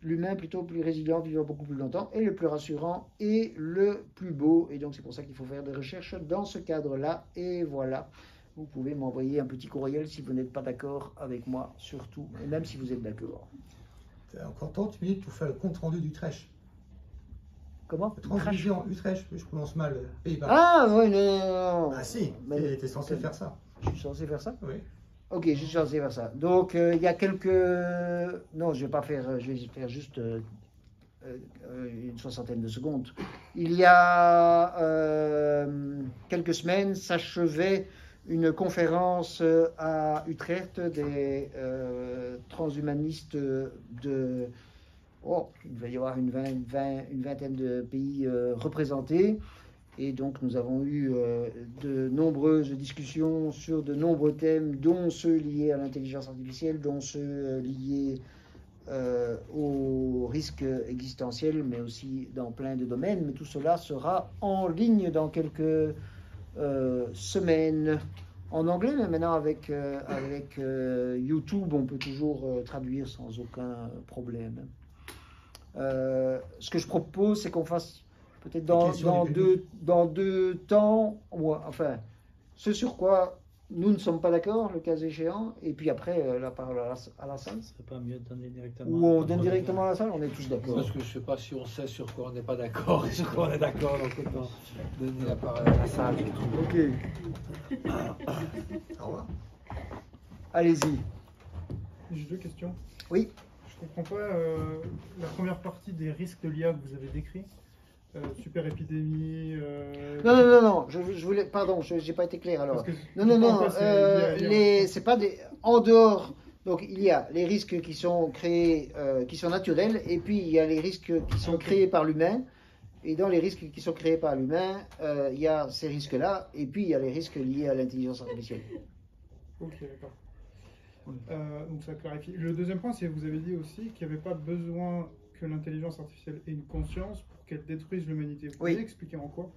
l'humain plutôt plus résilient, vivant beaucoup plus longtemps, et le plus rassurant et le plus beau. Et donc c'est pour ça qu'il faut faire des recherches dans ce cadre-là. Et voilà, vous pouvez m'envoyer un petit courriel si vous n'êtes pas d'accord avec moi, surtout, et même si vous êtes d'accord. Encore 30 minutes pour faire le compte rendu d'Utrecht. Comment? Transvision, Utrecht, je prononce mal, Pays-Bas. Ah oui, non. Ah si, t'es censé faire ça. Je suis censé faire ça? Oui. Ok, je suis censé faire ça. Donc, il y a quelques... Non, je vais pas faire... Je vais faire juste une soixantaine de secondes. Il y a quelques semaines, s'achevait une conférence à Utrecht des transhumanistes de... Oh, il va y avoir une vingtaine de pays représentés. Et donc nous avons eu de nombreuses discussions sur de nombreux thèmes, dont ceux liés à l'intelligence artificielle, dont ceux liés aux risques existentiels, mais aussi dans plein de domaines. Mais tout cela sera en ligne dans quelques semaines. En anglais, mais maintenant avec YouTube, on peut toujours traduire sans aucun problème. Ce que je propose, c'est qu'on fasse peut-être dans deux temps, enfin, ce sur quoi nous ne sommes pas d'accord, le cas échéant, et puis après la parole à la salle. Ce serait pas mieux de donner directement. Ou on donne directement à la salle, on est tous d'accord. Parce que je ne sais pas si on sait sur quoi on n'est pas d'accord et sur quoi on est d'accord, donc autant donner la parole à la salle, je trouve. Ok. Au revoir. Allez-y. J'ai deux questions. Oui. Je comprends pas la première partie des risques de l'IA que vous avez décrit. Super épidémie. Non. Je voulais, pardon, j'ai pas été clair alors. Non. C'est pas des en dehors. Donc il y a les risques qui sont créés, qui sont naturels, et puis il y a les risques qui sont créés par l'humain. Et dans les risques qui sont créés par l'humain, il y a ces risques-là, et puis il y a les risques liés à l'intelligence artificielle. Ok, d'accord. Donc ça clarifie. Le deuxième point, c'est que vous avez dit aussi qu'il n'y avait pas besoin que l'intelligence artificielle ait une conscience pour qu'elle détruise l'humanité. Vous pouvez expliquer en quoi?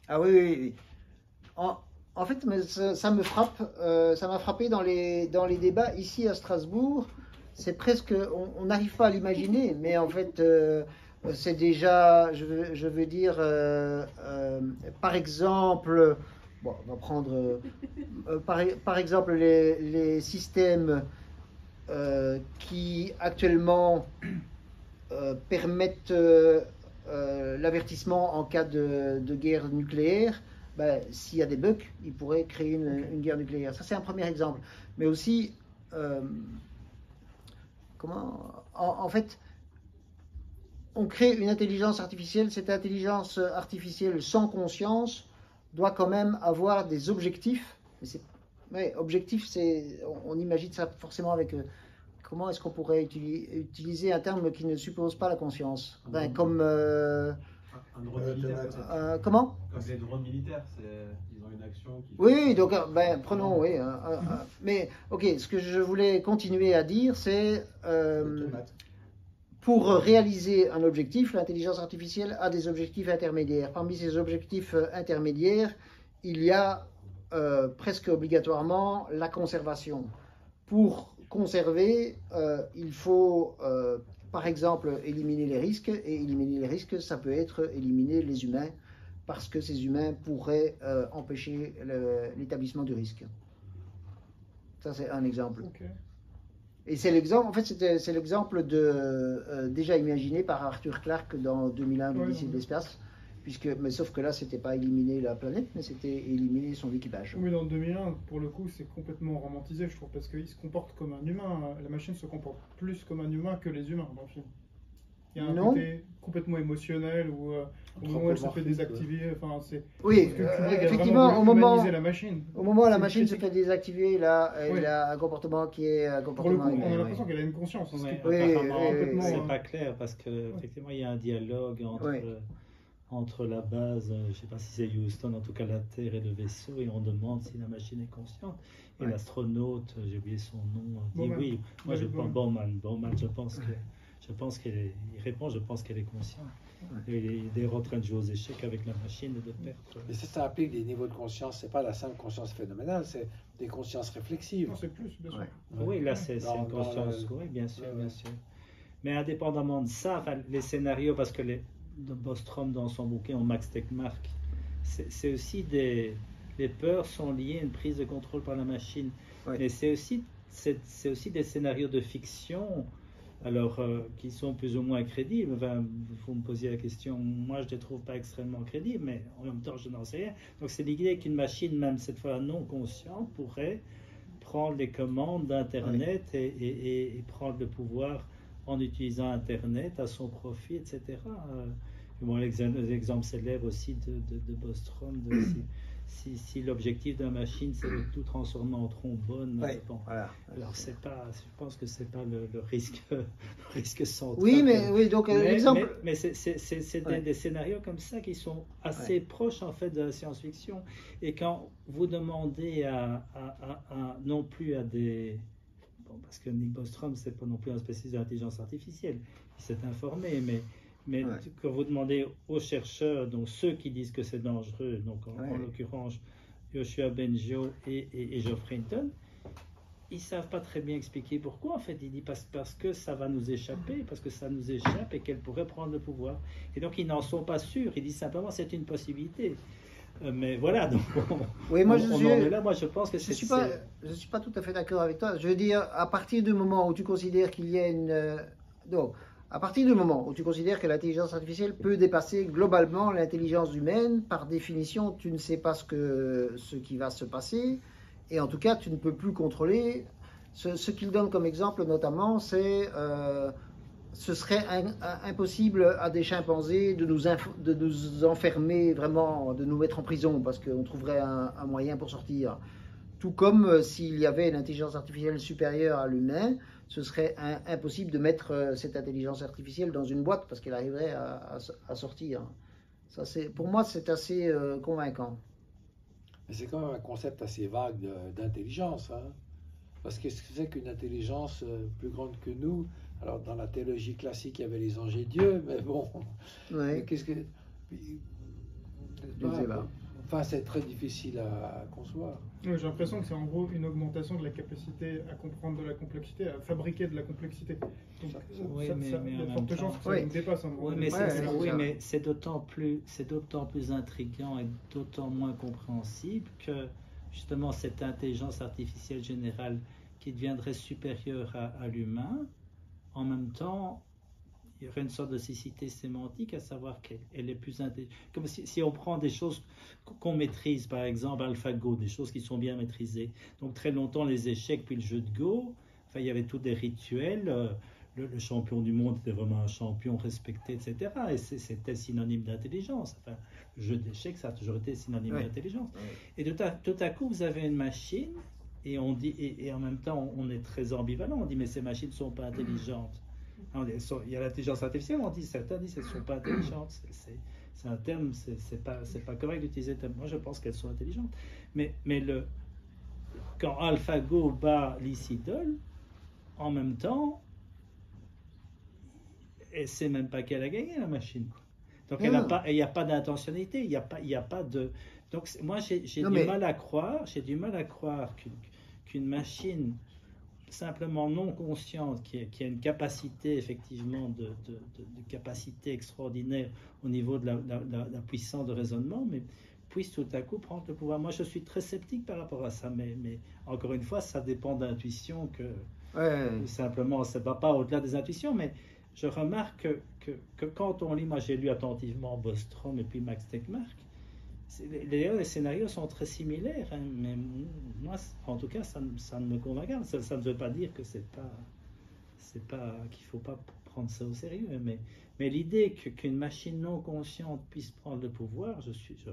Ah oui. En fait, ça me frappe, ça m'a frappé dans les débats ici à Strasbourg. C'est presque, on n'arrive pas à l'imaginer, mais en fait, c'est déjà, je veux dire, par exemple, bon, on va prendre, par exemple, les systèmes qui actuellement permettent l'avertissement en cas de guerre nucléaire. Ben, s'il y a des bugs, ils pourraient créer une guerre nucléaire. Ça, c'est un premier exemple. Mais aussi, en fait, on crée une intelligence artificielle. Cette intelligence artificielle sans conscience doit quand même avoir des objectifs. Objectif, on imagine ça forcément avec... comment est-ce qu'on pourrait utiliser un terme qui ne suppose pas la conscience? Comme... un drone militaire. Comment? Comme des drones militaires, ils ont une action qui... Oui, donc prenons, oui. Mais ok, ce que je voulais continuer à dire, c'est pour réaliser un objectif, l'intelligence artificielle a des objectifs intermédiaires. Parmi ces objectifs intermédiaires, il y a presque obligatoirement la conservation. Pour conserver, il faut par exemple éliminer les risques, et éliminer les risques, ça peut être éliminer les humains, parce que ces humains pourraient empêcher l'établissement du risque. Ça, c'est un exemple. Okay. Et c'est l'exemple, en fait, c'est l'exemple déjà imaginé par Arthur Clarke dans 2001, l'Odyssée de l'espace. Mais sauf que là, c'était pas éliminer la planète, mais c'était éliminer son équipage. Oui, dans 2001, pour le coup, c'est complètement romantisé, je trouve, parce qu'il se comporte comme un humain. La machine se comporte plus comme un humain que les humains dans le film. Il y a un côté complètement émotionnel où au moment où elle se fait désactiver, enfin c'est... Oui, effectivement, au moment où la machine se fait désactiver, là, elle a un comportement qui est un comportement... Pour le coup, on a l'impression qu'elle a une conscience. C'est pas clair, parce qu'effectivement, il y a un dialogue entre la base, je ne sais pas si c'est Houston, en tout cas la Terre et le vaisseau, et on demande si la machine est consciente. Et l'astronaute, j'ai oublié son nom, dit oui. Moi, je pense Bowman, je pense qu'elle est, il répond, je pense qu'elle est consciente. Et il est en train de jouer aux échecs avec la machine et de perdre. Mais ça implique des niveaux de conscience, c'est pas la simple conscience phénoménale, c'est des consciences réflexives. Non, c'est plus, bien sûr. Oui, là, c'est une conscience, oui, bien sûr, bien sûr. Mais indépendamment de ça, enfin, les scénarios, parce que Bostrom, dans son bouquin, ou Max Tegmark, c'est aussi les peurs sont liées à une prise de contrôle par la machine. Oui. Mais c'est aussi des scénarios de fiction, alors qui sont plus ou moins crédibles. Enfin, vous me posiez la question, moi je ne les trouve pas extrêmement crédibles, mais en même temps je n'en sais rien. Donc c'est l'idée qu'une machine, même cette fois non consciente, pourrait prendre les commandes d'Internet et prendre le pouvoir en utilisant Internet à son profit, etc. Bon, l'exemple célèbre aussi de Bostrom, si l'objectif de la machine c'est de tout transformer en trombone, bon, voilà. Alors je pense que c'est pas le risque central. Oui, donc l'exemple. Mais c'est des scénarios comme ça qui sont assez proches en fait de la science-fiction. Et quand vous demandez non plus à des parce que Nick Bostrom c'est pas non plus un spécialiste de l'intelligence artificielle, il s'est informé, mais quand vous demandez aux chercheurs, donc ceux qui disent que c'est dangereux, donc en l'occurrence Yoshua Bengio et Geoffrey Hinton, ils ne savent pas très bien expliquer pourquoi. En fait, ils disent parce que ça va nous échapper, parce que ça nous échappe et qu'elle pourrait prendre le pouvoir. Et donc ils n'en sont pas sûrs. Ils disent simplement c'est une possibilité. Mais voilà, donc moi je pense que je suis pas tout à fait d'accord avec toi. Je veux dire, à partir du moment où tu considères qu'il y a à partir du moment où tu considères que l'intelligence artificielle peut dépasser globalement l'intelligence humaine, par définition, tu ne sais pas ce qui va se passer, et en tout cas, tu ne peux plus contrôler. Ce qu'il donne comme exemple, notamment, c'est ce serait impossible à des chimpanzés de nous enfermer vraiment, de nous mettre en prison, parce qu'on trouverait un moyen pour sortir. Tout comme s'il y avait une intelligence artificielle supérieure à l'humain, ce serait impossible de mettre cette intelligence artificielle dans une boîte parce qu'elle arriverait à sortir. Ça, pour moi, c'est assez convaincant. Mais c'est quand même un concept assez vague d'intelligence. Hein? Parce que ce que c'est qu'une intelligence plus grande que nous? Alors, dans la théologie classique, il y avait les anges et Dieu, mais bon. Mais qu'est-ce que. Enfin, c'est très difficile à concevoir. Oui, j'ai l'impression que c'est en gros une augmentation de la capacité à comprendre de la complexité, à fabriquer de la complexité. Donc, mais il y a de fortes chances que ça nous dépasse. Mais c'est d'autant plus intriguant et d'autant moins compréhensible que justement cette intelligence artificielle générale qui deviendrait supérieure à l'humain, en même temps, il y aurait une sorte de cécité sémantique, à savoir qu'elle est plus intelligente. Comme si on prend des choses qu'on maîtrise, par exemple AlphaGo, des choses qui sont bien maîtrisées. Donc très longtemps, les échecs, puis le jeu de Go, enfin, il y avait tous des rituels. Le champion du monde était vraiment un champion respecté, etc. Et c'était synonyme d'intelligence. Enfin, le jeu d'échecs, ça a toujours été synonyme d'intelligence. Et tout à coup, vous avez une machine, et on dit, et en même temps, on est très ambivalent. On dit, mais ces machines ne sont pas intelligentes. Il y a l'intelligence artificielle, certains disent qu'elles ne sont pas intelligentes. C'est un terme, c'est pas correct d'utiliser le terme. Moi, je pense qu'elles sont intelligentes. Mais quand AlphaGo bat Lysidol, en même temps, elle ne sait même pas qu'elle a gagné, la machine. Donc, il n'y a pas d'intentionnalité, il n'y a pas de... Donc, moi, j'ai du mal à croire qu'une machine simplement non consciente, qui a une capacité effectivement de capacité extraordinaire au niveau de la puissance de raisonnement, mais puisse tout à coup prendre le pouvoir. Moi, je suis très sceptique par rapport à ça, mais encore une fois, ça dépend d'intuition que simplement, ça ne va pas au-delà des intuitions, mais je remarque que quand on lit, moi j'ai lu attentivement Bostrom et puis Max Tegmark, les scénarios sont très similaires, hein, mais moi, en tout cas, ça ne me convainc pas. Ça ne veut pas dire que qu'il ne faut pas prendre ça au sérieux, mais l'idée qu'une machine non consciente puisse prendre le pouvoir, je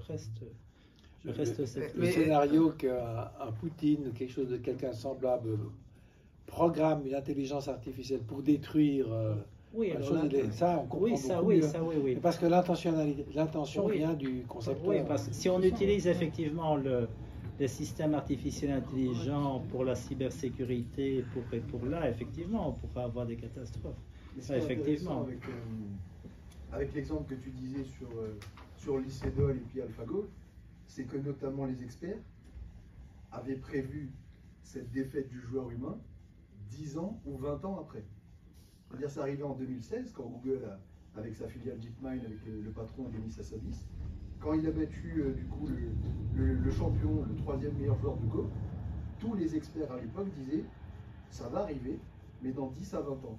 reste sceptique. Le scénario qu'un Poutine, quelqu'un semblable, programme une intelligence artificielle pour détruire... ça, on comprend oui. Parce que l'intention vient du concepteur. Oui, parce que si on utilise effectivement les systèmes artificiels intelligents pour la cybersécurité, pour là, effectivement, on pourra avoir des catastrophes. Ça, effectivement. Avec l'exemple que tu disais sur Lycédol et puis AlphaGo, c'est que notamment les experts avaient prévu cette défaite du joueur humain 10 ans ou 20 ans après. C'est-à-dire, c'est arrivé en 2016, quand Google, avec sa filiale DeepMind, avec le patron Demis Hassabis, quand il a battu du coup le champion, le 3e meilleur joueur de Go, tous les experts à l'époque disaient ça va arriver, mais dans 10 à 20 ans.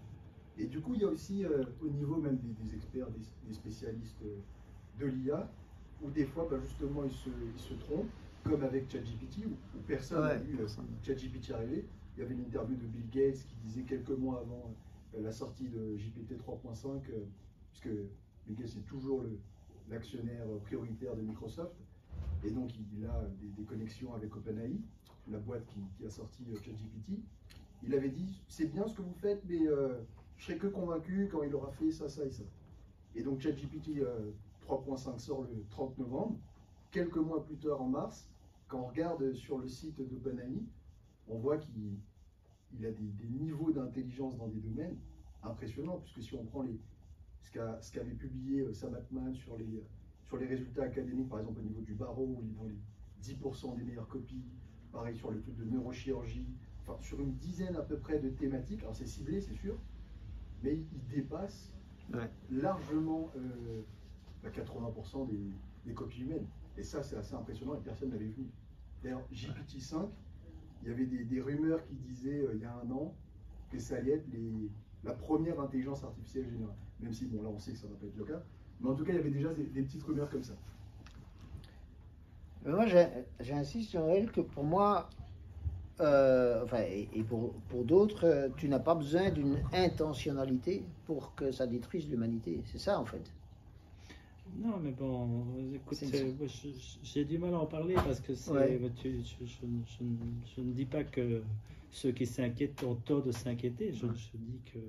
Et du coup, il y a aussi au niveau même des experts, des spécialistes de l'IA, où des fois, justement, ils se trompent, comme avec ChatGPT, où personne n'a vu ChatGPT arriver. Il y avait une interview de Bill Gates qui disait quelques mois avant la sortie de GPT 3.5, puisque Bill Gates est toujours l'actionnaire prioritaire de Microsoft, et donc il a des connexions avec OpenAI, la boîte qui a sorti ChatGPT. Il avait dit, c'est bien ce que vous faites, mais je serai que convaincu quand il aura fait ça, ça et ça. Et donc ChatGPT 3.5 sort le 30 novembre. Quelques mois plus tard, en mars, quand on regarde sur le site d'OpenAI, on voit qu'il a des niveaux d'intelligence dans des domaines impressionnants, puisque si on prend ce qu'avait publié Sam Altman sur les résultats académiques, par exemple au niveau du barreau, où il est dans les 10% des meilleures copies, pareil sur le truc de neurochirurgie, enfin sur une dizaine à peu près de thématiques, alors c'est ciblé, c'est sûr, mais il dépasse largement 80% des copies humaines. Et ça, c'est assez impressionnant et personne n'avait vu. D'ailleurs, GPT-5, il y avait des rumeurs qui disaient il y a un an que ça allait être la première intelligence artificielle générale. Même si, bon, là, on sait que ça ne va pas être le cas. Mais en tout cas, il y avait déjà des petites rumeurs comme ça. Moi, j'insiste sur elle que pour moi, et pour d'autres, tu n'as pas besoin d'une intentionnalité pour que ça détruise l'humanité. C'est ça, en fait. Non, mais bon, écoute, j'ai du mal à en parler parce que je ne dis pas que ceux qui s'inquiètent ont tort de s'inquiéter. Je dis que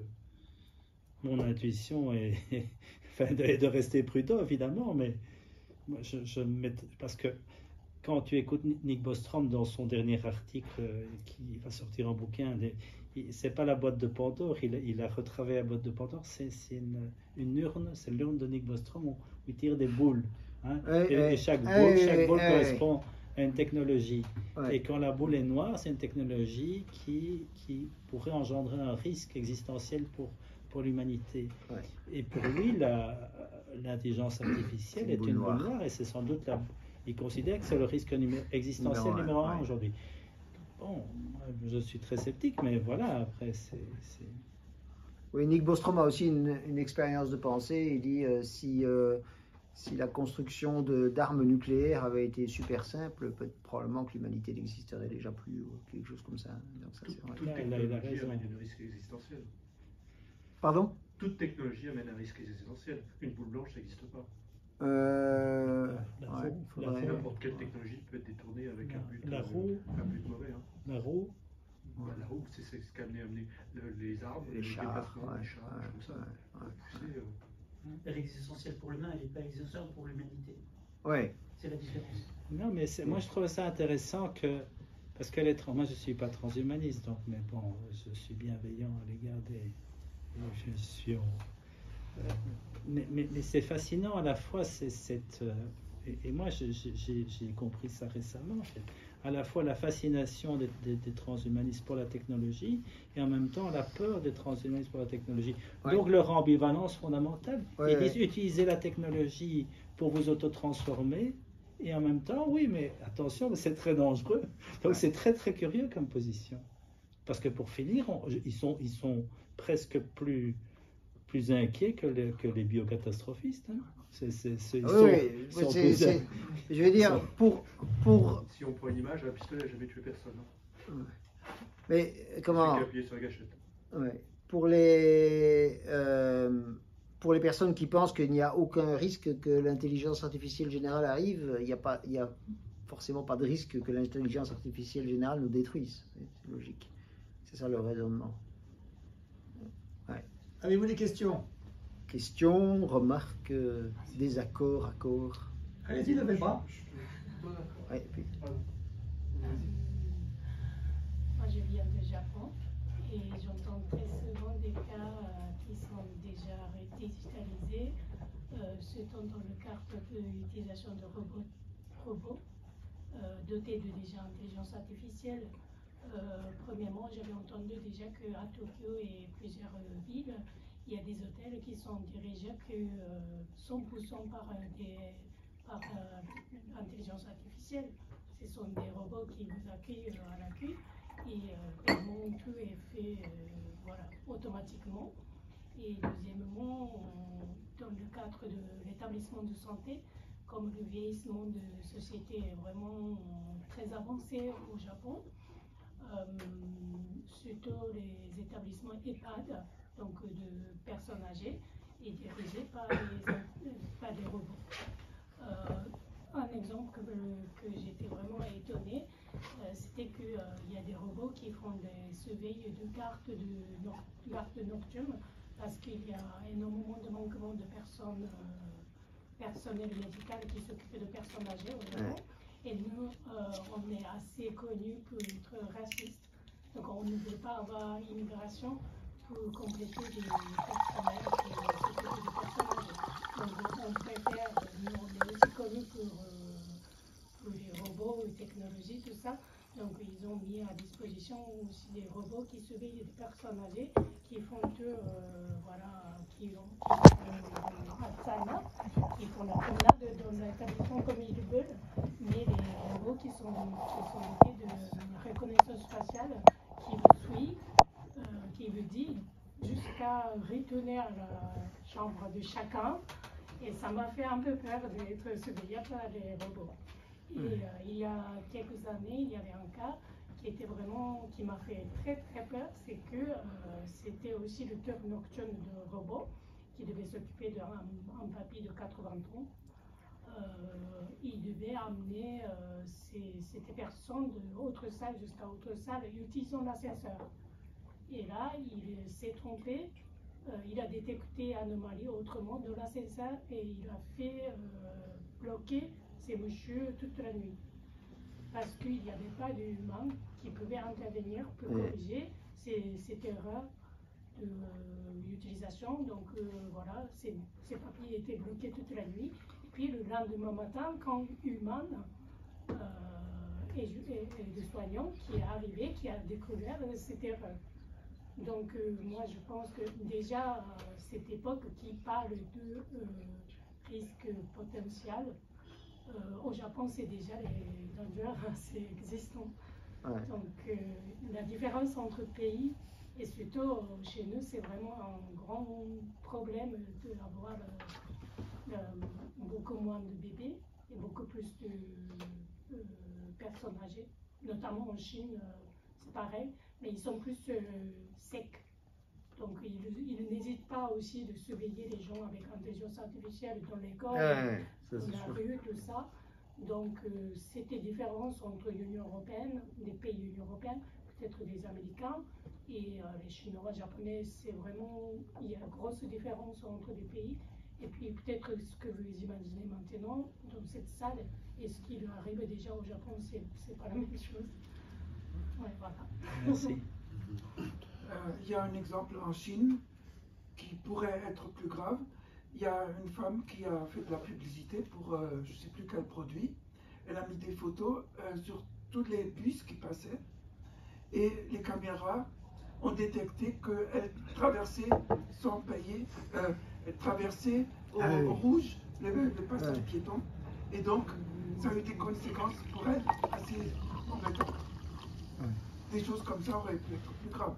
mon intuition est de rester prudent, évidemment, mais moi, parce que quand tu écoutes Nick Bostrom dans son dernier article qui va sortir en bouquin, c'est pas la boîte de Pandore, il a retravaillé la boîte de Pandore, c'est une urne, c'est l'urne de Nick Bostrom où il tire des boules. Hein, et chaque boule correspond à une technologie. Et quand la boule est noire, c'est une technologie qui pourrait engendrer un risque existentiel pour l'humanité. Et pour lui, l'intelligence artificielle est une boule noire, et c'est sans doute il considère que c'est le risque existentiel numéro 1 aujourd'hui. Bon, je suis très sceptique, mais voilà, après, c'est... Oui, Nick Bostrom a aussi une expérience de pensée. Il dit si la construction d'armes nucléaires avait été super simple, probablement que l'humanité n'existerait déjà plus, ou quelque chose comme ça. Donc ça, c'est vrai. Toute technologie amène un risque existentiel. Pardon? Toute technologie amène un risque existentiel. Une boule blanche, ça n'existe pas. N'importe quelle technologie peut être détournée avec un but mauvais. Hein. La roue. La roue, c'est ce qu'a amené les arbres, les chars, les chars, tout ça. Elle est existentielle pour l'humain, elle n'est pas existentielle pour l'humanité. Ouais. C'est la différence. Non, mais moi je trouve ça intéressant parce que moi je ne suis pas transhumaniste, donc, mais bon, je suis bienveillant à l'égard des gestions. Mais c'est fascinant à la fois, et moi j'ai compris ça récemment, en fait, à la fois la fascination des transhumanistes pour la technologie et en même temps la peur des transhumanistes pour la technologie. Donc leur ambivalence fondamentale. Ils disent utiliser la technologie pour vous autotransformer et en même temps, oui, mais attention, c'est très dangereux. Donc c'est très très curieux comme position. Parce que pour finir, ils sont presque plus inquiets que les biocatastrophistes. Hein. Je veux dire, pour... Si on prend une image, un pistolet n'a jamais tué personne. Hein. Mais comment... Appuyer sur la gâchette. Pour les personnes qui pensent qu'il n'y a aucun risque que l'intelligence artificielle générale arrive, il n'y a forcément pas de risque que l'intelligence artificielle générale nous détruise. C'est logique. C'est ça le raisonnement. Avez-vous des questions? Questions, remarques, désaccords, accords? Allez-y, levez le bras. Ouais, puis... Moi, je viens du Japon et j'entends très souvent des cas qui sont déjà digitalisés, surtout dans le cadre de l'utilisation de robots dotés de déjà intelligence artificielle. Premièrement, j'avais entendu déjà qu'à Tokyo et plusieurs villes, il y a des hôtels qui sont dirigés que 100% par intelligence artificielle. Ce sont des robots qui vous accueillent à l'accueil et vraiment tout est fait voilà, automatiquement. Et deuxièmement, dans le cadre de l'établissement de santé, comme le vieillissement de société est vraiment très avancé au Japon, surtout les établissements EHPAD, donc de personnes âgées, et dirigés par des robots. Un exemple que j'étais vraiment étonnée, c'était qu'il y a des robots qui font des surveilles de cartes nocturnes parce qu'il y a énormément de manquement de personnel médical qui s'occupe de personnes âgées au Japon. Et nous, on est assez connus pour être racistes. Donc on ne veut pas avoir l'immigration pour compléter des personnels qui s'occupent de personnes âgées. Donc on préfère, nous on est aussi connus pour les robots, les technologies, tout ça. Donc ils ont mis à disposition aussi des robots qui surveillent des personnes âgées, qui font tout, voilà, qui font la promenade dans l'établissement comme ils veulent, mais les robots qui sont dotés de reconnaissance faciale, qui vous suivent, qui vous dit jusqu'à retenir la chambre de chacun, et ça m'a fait un peu peur d'être surveillée par les robots. Et il y a quelques années, il y avait un cas qui m'a fait très très peur, c'est que c'était aussi le tueur nocturne de robot qui devait s'occuper d'un papy de 80 ans. Il devait amener ces personnes de autre salle jusqu'à autre salle utilisant l'ascenseur. Et là, il s'est trompé, il a détecté anomalie autrement de l'ascenseur et il a fait bloquer ces messieurs toute la nuit. Parce qu'il n'y avait pas d'humain qui pouvait intervenir pour corriger cette erreur d'utilisation. Donc voilà, ces papiers étaient bloqués toute la nuit. Et puis le lendemain matin, quand humain et le soignant qui est arrivé, qui a découvert cette erreur. Donc moi je pense que déjà cette époque qui parle de risque potentiel, au Japon c'est déjà les dangers assez existants. Ouais. Donc la différence entre pays et surtout chez nous c'est vraiment un grand problème d'avoir beaucoup moins de bébés et beaucoup plus de personnes âgées, notamment en Chine c'est pareil, mais ils sont plus secs. Donc, ils n'hésitent pas aussi de surveiller les gens avec intelligence artificielle dans l'école, dans la rue, tout ça. Donc, c'était différence entre l'Union européenne, les pays de l'Union européenne, peut-être des Américains, et les Chinois, Japonais, c'est vraiment, il y a une grosse différence entre les pays. Et puis, peut-être ce que vous imaginez maintenant dans cette salle, et ce qui arrive déjà au Japon, c'est pas la même chose. Ouais, voilà. Merci. Il y a un exemple en Chine qui pourrait être plus grave. Il y a une femme qui a fait de la publicité pour je ne sais plus quel produit. Elle a mis des photos sur tous les bus qui passaient et les caméras ont détecté qu'elle traversait sans payer, elle traversait au rouge le passage piéton et donc ça a eu des conséquences pour elle assez embêtantes. Des choses comme ça auraient pu être plus graves.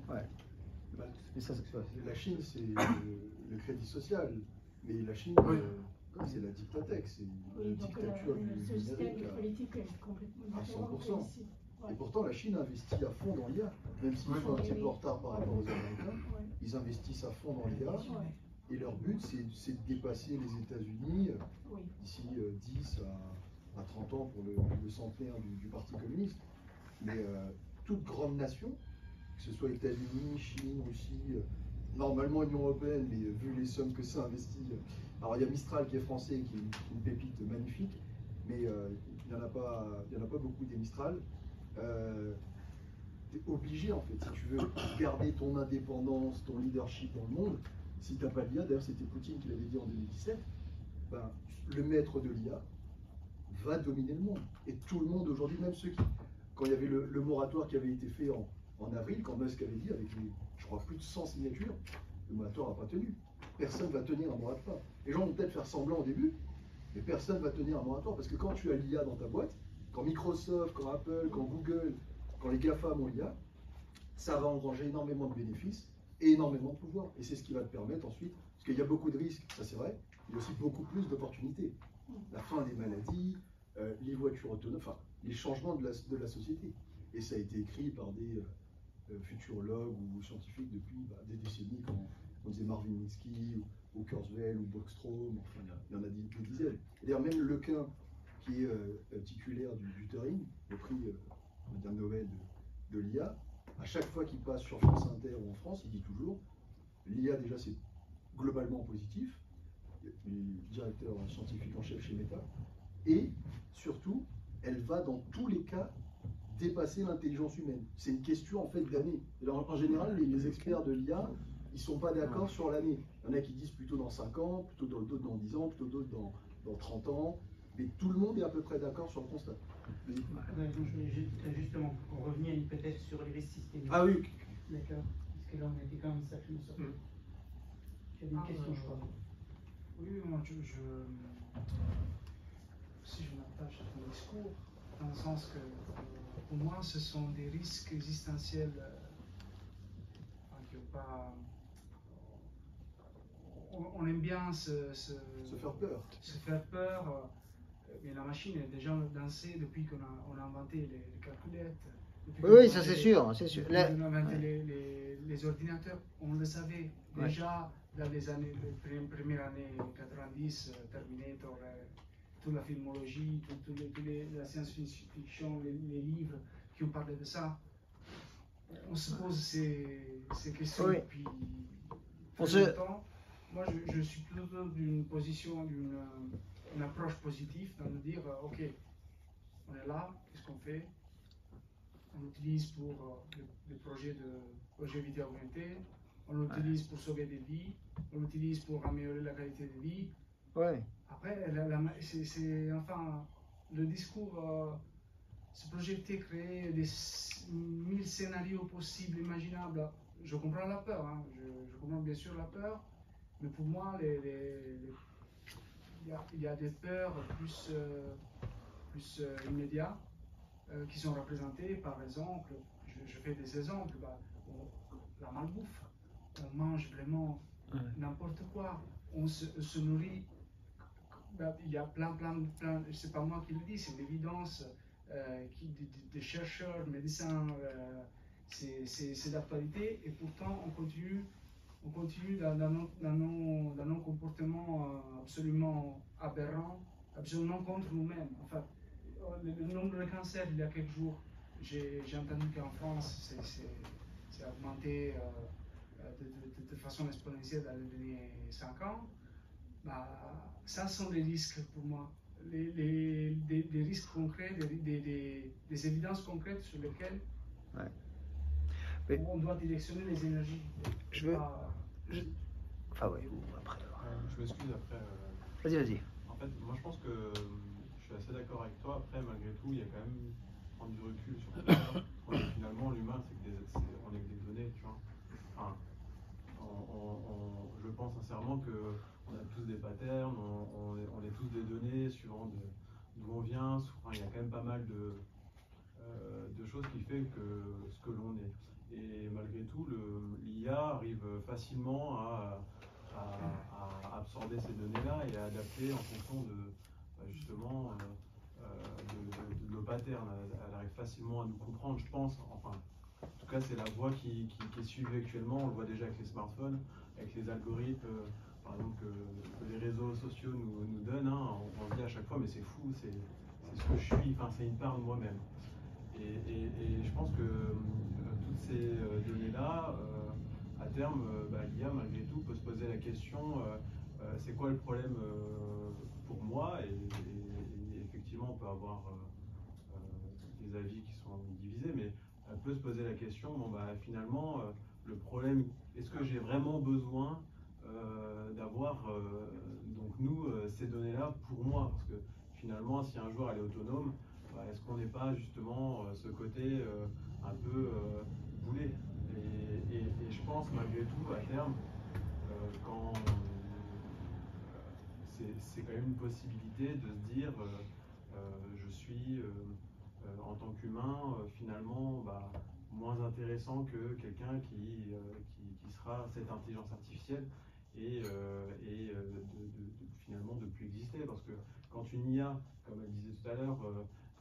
Ouais. Bah, la Chine, c'est le crédit social, mais la Chine, c'est la dictathèque, c'est la dictature du numérique politique est complètement à 100%. Et pourtant, la Chine investit à fond dans l'IA, même s'ils sont un petit peu en retard par rapport aux Américains, ils investissent à fond dans l'IA, et leur but, c'est de dépasser les États-Unis d'ici 10 à 30 ans pour le centenaire du Parti communiste. Mais toute grande nation, que ce soit États-Unis, Chine, Russie, normalement Union européenne, mais vu les sommes que ça investit, alors il y a Mistral qui est français, qui est une pépite magnifique, mais il n'y en a pas beaucoup des Mistral. Tu es obligé en fait, si tu veux garder ton indépendance, ton leadership dans le monde, si tu n'as pas l'IA, d'ailleurs c'était Poutine qui l'avait dit en 2017, ben, le maître de l'IA va dominer le monde. Et tout le monde aujourd'hui, même ceux qui... quand il y avait le moratoire qui avait été fait en avril, quand Musk avait dit, avec je crois plus de 100 signatures, le moratoire n'a pas tenu. Personne ne va tenir un moratoire. Les gens vont peut-être faire semblant au début, mais personne ne va tenir un moratoire, parce que quand tu as l'IA dans ta boîte, quand Microsoft, quand Apple, quand Google, quand les GAFAM ont l'IA, ça va engranger énormément de bénéfices et énormément de pouvoir. Et c'est ce qui va te permettre ensuite, parce qu'il y a beaucoup de risques, ça c'est vrai, il y a aussi beaucoup plus d'opportunités. La fin des maladies, les voitures autonomes, enfin, les changements de la société. Et ça a été écrit par des futurologues ou scientifiques depuis des décennies, quand on disait Marvin Minsky, ou Kurzweil, ou Bostrom, enfin, il y en a des dizaines. D'ailleurs, même Lequin, qui est titulaire du Turing, le prix on va dire Nobel de l'IA, à chaque fois qu'il passe sur France Inter ou en France, il dit toujours l'IA déjà c'est globalement positif, le directeur scientifique en chef chez Meta, et surtout elle va dans tous les cas dépasser l'intelligence humaine. C'est une question en fait d'année. En général, les experts de l'IA, ils ne sont pas d'accord sur l'année. Il y en a qui disent plutôt dans 5 ans, plutôt d'autres dans 10 ans, plutôt d'autres dans 30 ans, mais tout le monde est à peu près d'accord sur le constat. Justement, on revient peut-être sur les risques systémiques. Ah oui. D'accord. Parce que là, on a été quand même sacrément sorti. Tu as une question, je crois. Oui, moi, si je m'attache à ton discours, dans le sens que, pour moi, ce sont des risques existentiels qui n'ont pas... On aime bien se faire peur. Se faire peur. Mais la machine est déjà lancée depuis qu'on a inventé les calculettes. Oui, ça c'est sûr, c'est sûr. On a inventé les ordinateurs, on le savait déjà dans les premières années 90, Terminator, toute la filmologie, toute la science-fiction, les livres qui ont parlé de ça. On se pose ces questions depuis très longtemps. Moi, je suis plutôt d'une position, une approche positive, dans de dire, ok, on est là, qu'est-ce qu'on fait? On l'utilise pour le projet vidéo augmenté, on l'utilise pour sauver des vies, on l'utilise pour améliorer la qualité de vie. Ouais. Après, enfin, le discours, se projeter, créer des 1000 scénarios possibles, imaginables. Je comprends la peur, hein. Je comprends bien sûr la peur, mais pour moi, il y a des peurs plus immédiates qui sont représentées. Par exemple, je fais des exemples, la malbouffe. On mange vraiment n'importe quoi. On se nourrit. Il y a plein, c'est pas moi qui le dis, c'est l'évidence des chercheurs, médecins, c'est d'actualité, et pourtant on continue dans nos comportements absolument aberrants, absolument contre nous-mêmes. Enfin, le nombre de cancers, il y a quelques jours, j'ai entendu qu'en France, c'est augmenté de façon exponentielle dans les derniers 5 ans. Ça sont des risques pour moi, des risques concrets, des évidences concrètes sur lesquelles on doit directionner les énergies. Enfin, oui, ou après. Je m'excuse après. Vas-y. En fait, moi je pense que je suis assez d'accord avec toi. Après, malgré tout, il y a quand même prendre du recul sur ça. Finalement, l'humain, on est que des données, tu vois. Enfin, je pense sincèrement qu'on a tous des patterns, on est tous des données suivant d'où on vient. Il y a quand même pas mal de choses qui fait que ce que l'on est. Et malgré tout, l'IA arrive facilement à absorber ces données-là et à adapter en fonction justement de nos patterns. Elle arrive facilement à nous comprendre, je pense. Enfin, en tout cas, c'est la voie qui est suivie actuellement. On le voit déjà avec les smartphones, avec les algorithmes, par exemple, que les réseaux sociaux nous donnent. Hein. On se dit à chaque fois, mais c'est fou, c'est ce que je suis, enfin, c'est une part de moi-même. Et je pense que toutes ces données-là, à terme, l'IA, malgré tout, peut se poser la question, c'est quoi le problème pour moi, et effectivement, on peut avoir des avis qui sont divisés, mais elle peut se poser la question, finalement, le problème, est-ce que j'ai vraiment besoin d'avoir, donc nous, ces données-là pour moi? Parce que finalement, si un jour elle est autonome, est-ce qu'on n'est pas justement ce côté un peu boulet et je pense malgré tout, à terme, quand c'est quand même une possibilité de se dire je suis en tant qu'humain finalement moins intéressant que quelqu'un qui sera cette intelligence artificielle et finalement de plus exister, parce que quand une IA, comme elle disait tout à l'heure,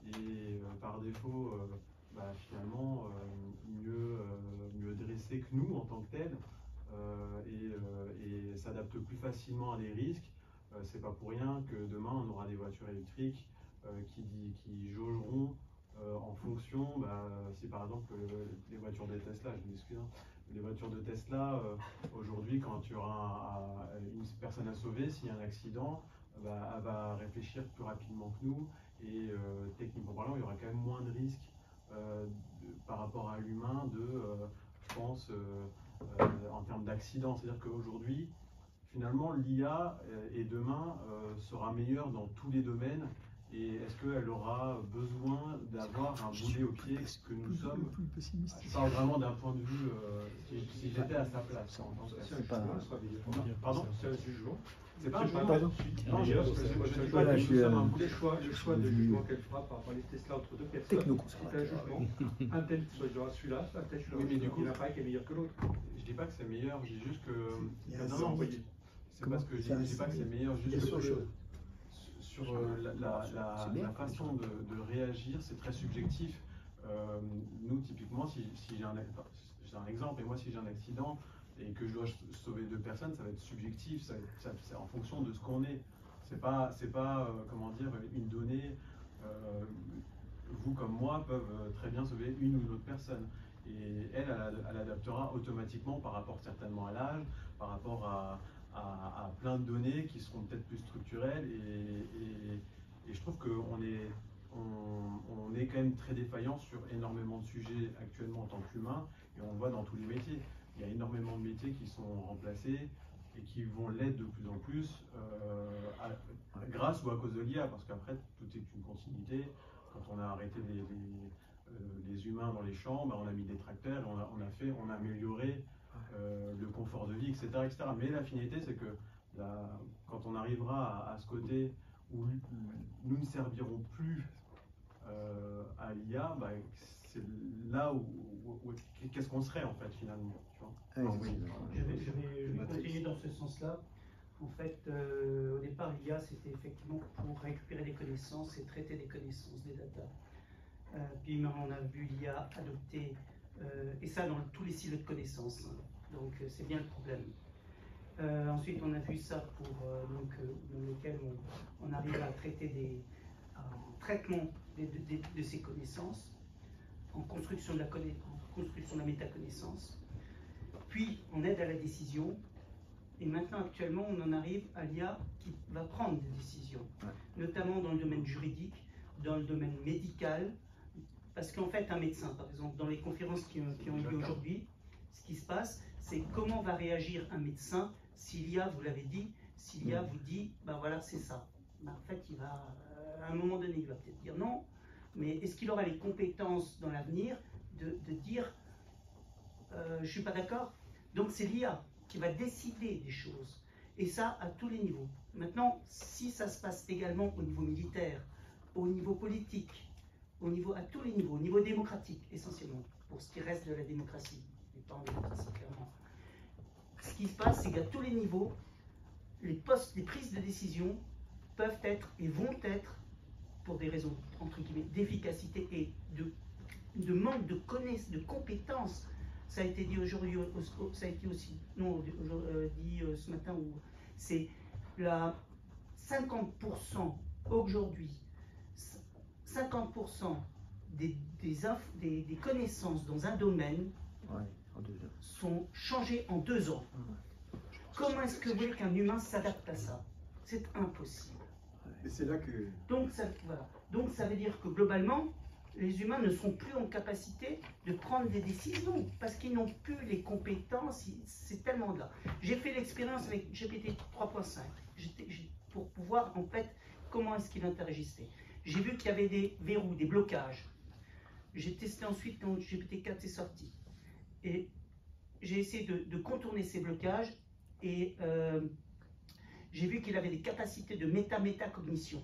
est par défaut finalement mieux dressée que nous en tant que tel et s'adapte plus facilement à des risques, c'est pas pour rien que demain on aura des voitures électriques qui jaugeront en fonction, si par exemple les voitures de Tesla, je m'excuse, les voitures de Tesla, aujourd'hui, quand tu auras une personne à sauver, s'il y a un accident, elle va réfléchir plus rapidement que nous et techniquement parlant, il y aura quand même moins de risques par rapport à l'humain je pense, en termes d'accident. C'est-à-dire qu'aujourd'hui, finalement, l'IA et demain sera meilleure dans tous les domaines. Et est-ce qu'elle aura besoin d'avoir un boulet au pied que nous sommes? Je parle vraiment d'un point de vue, si j'étais à sa place. Pardon? C'est un jugement. C'est pas un jugement. Non, je dis pas que nous sommes un boulet. Le choix de jugement qu'elle fera par rapport à les Tesla entre deux personnes, c'est un jugement. Un tel choisira celui-là, un tel choisira celui-là. Il n'y en a pas qui est meilleur que l'autre. Je dis pas que c'est meilleur, je dis juste que... Non, c'est pas ce que je dis pas que c'est meilleur, juste que... Sur la façon de réagir, c'est très subjectif. Nous, typiquement, si j'ai un exemple, et moi, si j'ai un accident et que je dois sauver 2 personnes, ça va être subjectif, c'est en fonction de ce qu'on est. C'est pas comment dire, une donnée. Vous comme moi peuvent très bien sauver une ou une autre personne. Et elle adaptera automatiquement par rapport certainement à l'âge, par rapport à plein de données qui seront peut-être plus structurelles et je trouve qu'on est quand même très défaillant sur énormément de sujets actuellement en tant qu'humain et on le voit dans tous les métiers. Il y a énormément de métiers qui sont remplacés et qui vont l'être de plus en plus grâce ou à cause de l'IA, parce qu'après tout est une continuité. Quand on a arrêté les humains dans les champs, on a mis des tracteurs, on a amélioré le confort de vie, etc. Mais la finalité, c'est que quand on arrivera à ce côté où nous ne servirons plus à l'IA, c'est là où qu'est-ce qu'on serait en fait finalement, tu vois. Je vais continuer dans ce sens-là. En fait, au départ, l'IA, c'était effectivement pour récupérer des connaissances et traiter des connaissances, des data. Puis on a vu l'IA adopter, et ça dans tous les silos de connaissances. Donc c'est bien le problème. Ensuite, on a vu ça dans lequel on arrive à traiter traitement de ces connaissances, en construction de la métaconnaissance, puis on aide à la décision, et maintenant actuellement on en arrive à l'IA qui va prendre des décisions, notamment dans le domaine juridique, dans le domaine médical, parce qu'en fait un médecin, par exemple, dans les conférences qui ont lieu aujourd'hui, ce qui se passe, c'est comment va réagir un médecin si l'IA, vous l'avez dit, si l'IA vous dit, voilà, c'est ça. En fait, il va, à un moment donné, il va peut-être dire non, mais est-ce qu'il aura les compétences dans l'avenir de dire, je ne suis pas d'accord? Donc c'est l'IA qui va décider des choses, et ça à tous les niveaux. Maintenant, si ça se passe également au niveau militaire, au niveau politique, à tous les niveaux, au niveau démocratique essentiellement, pour ce qui reste de la démocratie, et pas en démocratie clairement. Ce qui se passe, c'est qu'à tous les niveaux, les prises de décision peuvent être et vont être, pour des raisons entre guillemets d'efficacité et de manque de connaissances, de compétences. Ça a été dit aujourd'hui, ça a été aussi dit ce matin, où c'est la 50% aujourd'hui, 50% des connaissances dans un domaine sont changées en 2 ans. Comment est-ce que vous voulez qu'un humain s'adapte à ça? C'est impossible. Et c'est là que... Donc ça veut dire que globalement, les humains ne seront plus en capacité de prendre des décisions parce qu'ils n'ont plus les compétences, c'est tellement là. J'ai fait l'expérience avec GPT 3.5 pour pouvoir en fait comment est-ce qu'il interagissait. J'ai vu qu'il y avait des verrous, des blocages. J'ai testé ensuite quand GPT-4 est sorti. Et j'ai essayé de contourner ces blocages et j'ai vu qu'il avait des capacités de métacognition.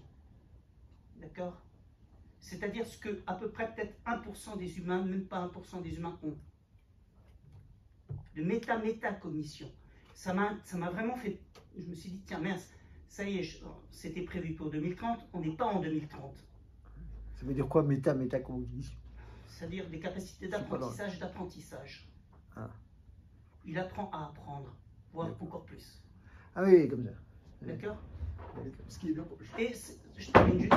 D'accord? C'est-à-dire ce que à peu près peut-être 1% des humains, même pas 1% des humains ont. De métacognition. Ça m'a vraiment fait... Je me suis dit, tiens, mince, ça y est, c'était prévu pour 2030, on n'est pas en 2030. Ça veut dire quoi, métacognition? C'est-à-dire des capacités d'apprentissage. Ah. Il apprend à apprendre, voire encore plus. Ah oui, comme ça. D'accord? Ce qui est bien. Je termine juste.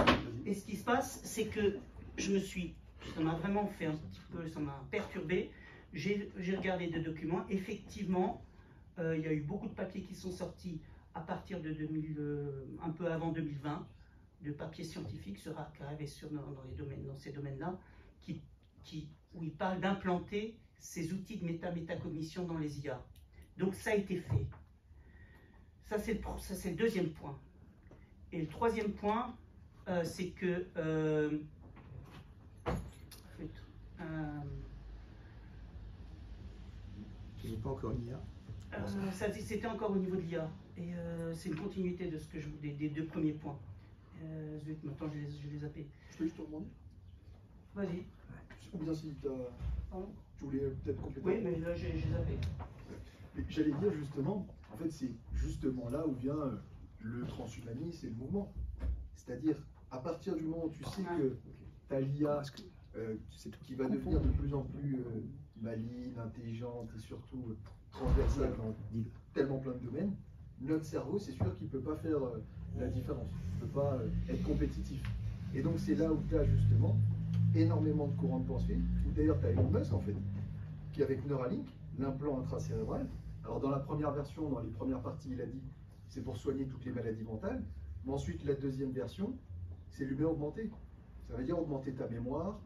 Et ce qui se passe, c'est que ça m'a vraiment fait un petit peu, ça m'a perturbé. J'ai regardé des documents. Effectivement, il y a eu beaucoup de papiers qui sont sortis à partir de un peu avant 2020, de papiers scientifiques sur Archive et dans ces domaines-là, où ils parlent d'implanter ces outils de métacognition dans les IA. Donc ça a été fait. Ça, c'est le deuxième point. Et le troisième point, c'est que... Il n'est pas encore une IA. C'était encore au niveau de l'IA. Et c'est une continuité de ce que des deux premiers points. Zut, maintenant je les ai zappés. Je peux juste te demander? Vas-y. Ou bien si tu voulais peut-être compléter. Oui, mais là j'ai zappé. J'allais dire justement, en fait c'est justement là où vient le transhumanisme et le mouvement. C'est-à-dire, à partir du moment où tu sais que tu as l'IA qui va devenir de plus en plus maligne, intelligente et surtout transversale dans tellement plein de domaines, notre cerveau, c'est sûr qu'il ne peut pas faire la différence, il ne peut pas être compétitif. Et donc c'est là où tu as justement énormément de courants de pensée, où d'ailleurs tu as Elon Musk en fait, qui avec Neuralink, l'implant intracérébral, alors dans la première version, dans les premières parties, il a dit c'est pour soigner toutes les maladies mentales, mais ensuite la deuxième version, c'est l'humain augmenté. Ça veut dire augmenter ta mémoire,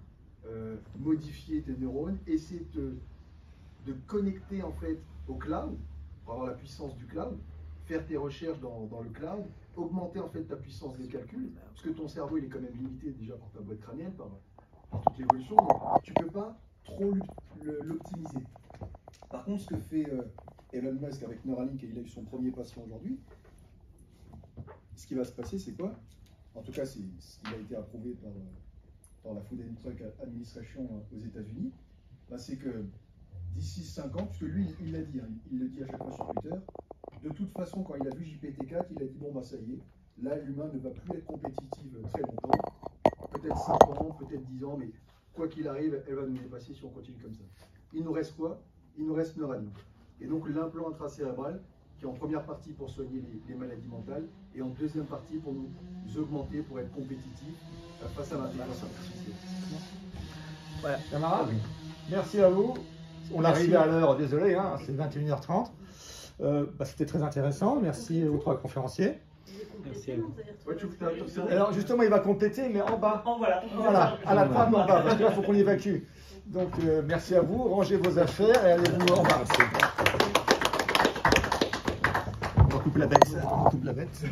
modifier tes neurones, essayer de connecter en fait au cloud, pour avoir la puissance du cloud, faire tes recherches dans le cloud, augmenter en fait ta puissance de calcul, parce que ton cerveau il est quand même limité déjà par ta boîte crânienne, par toute l'évolution, donc tu ne peux pas trop l'optimiser. Par contre, ce que fait Elon Musk avec Neuralink, et il a eu son premier patient aujourd'hui, ce qui va se passer, c'est quoi? En tout cas, ce qui a été approuvé par la Food and Drug Administration aux États-Unis, bah, c'est que d'ici 5 ans, puisque lui, il l'a dit, hein, il le dit à chaque fois sur Twitter, de toute façon, quand il a vu GPT-4, il a dit bon, bah ça y est, là, l'humain ne va plus être compétitif très longtemps, peut-être 5 ans, peut-être 10 ans, mais quoi qu'il arrive, elle va nous dépasser si on continue comme ça. Il nous reste quoi? Il nous reste Neuralink. Et donc l'implant intracérébral, qui est en première partie pour soigner les maladies mentales, et en deuxième partie pour nous augmenter, pour être compétitifs face à l'intelligence artificielle. Voilà. Camarades, merci à vous. On est arrivé à l'heure, désolé, hein, c'est 21h30. C'était très intéressant. Merci aux 3 conférenciers. Merci à vous. Alors justement, il va compléter, mais en bas. Voilà, à la table en bas, parce qu'il faut qu'on évacue. Donc merci à vous, rangez vos affaires et allez-vous en bas. On coupe la bête. On coupe la bête.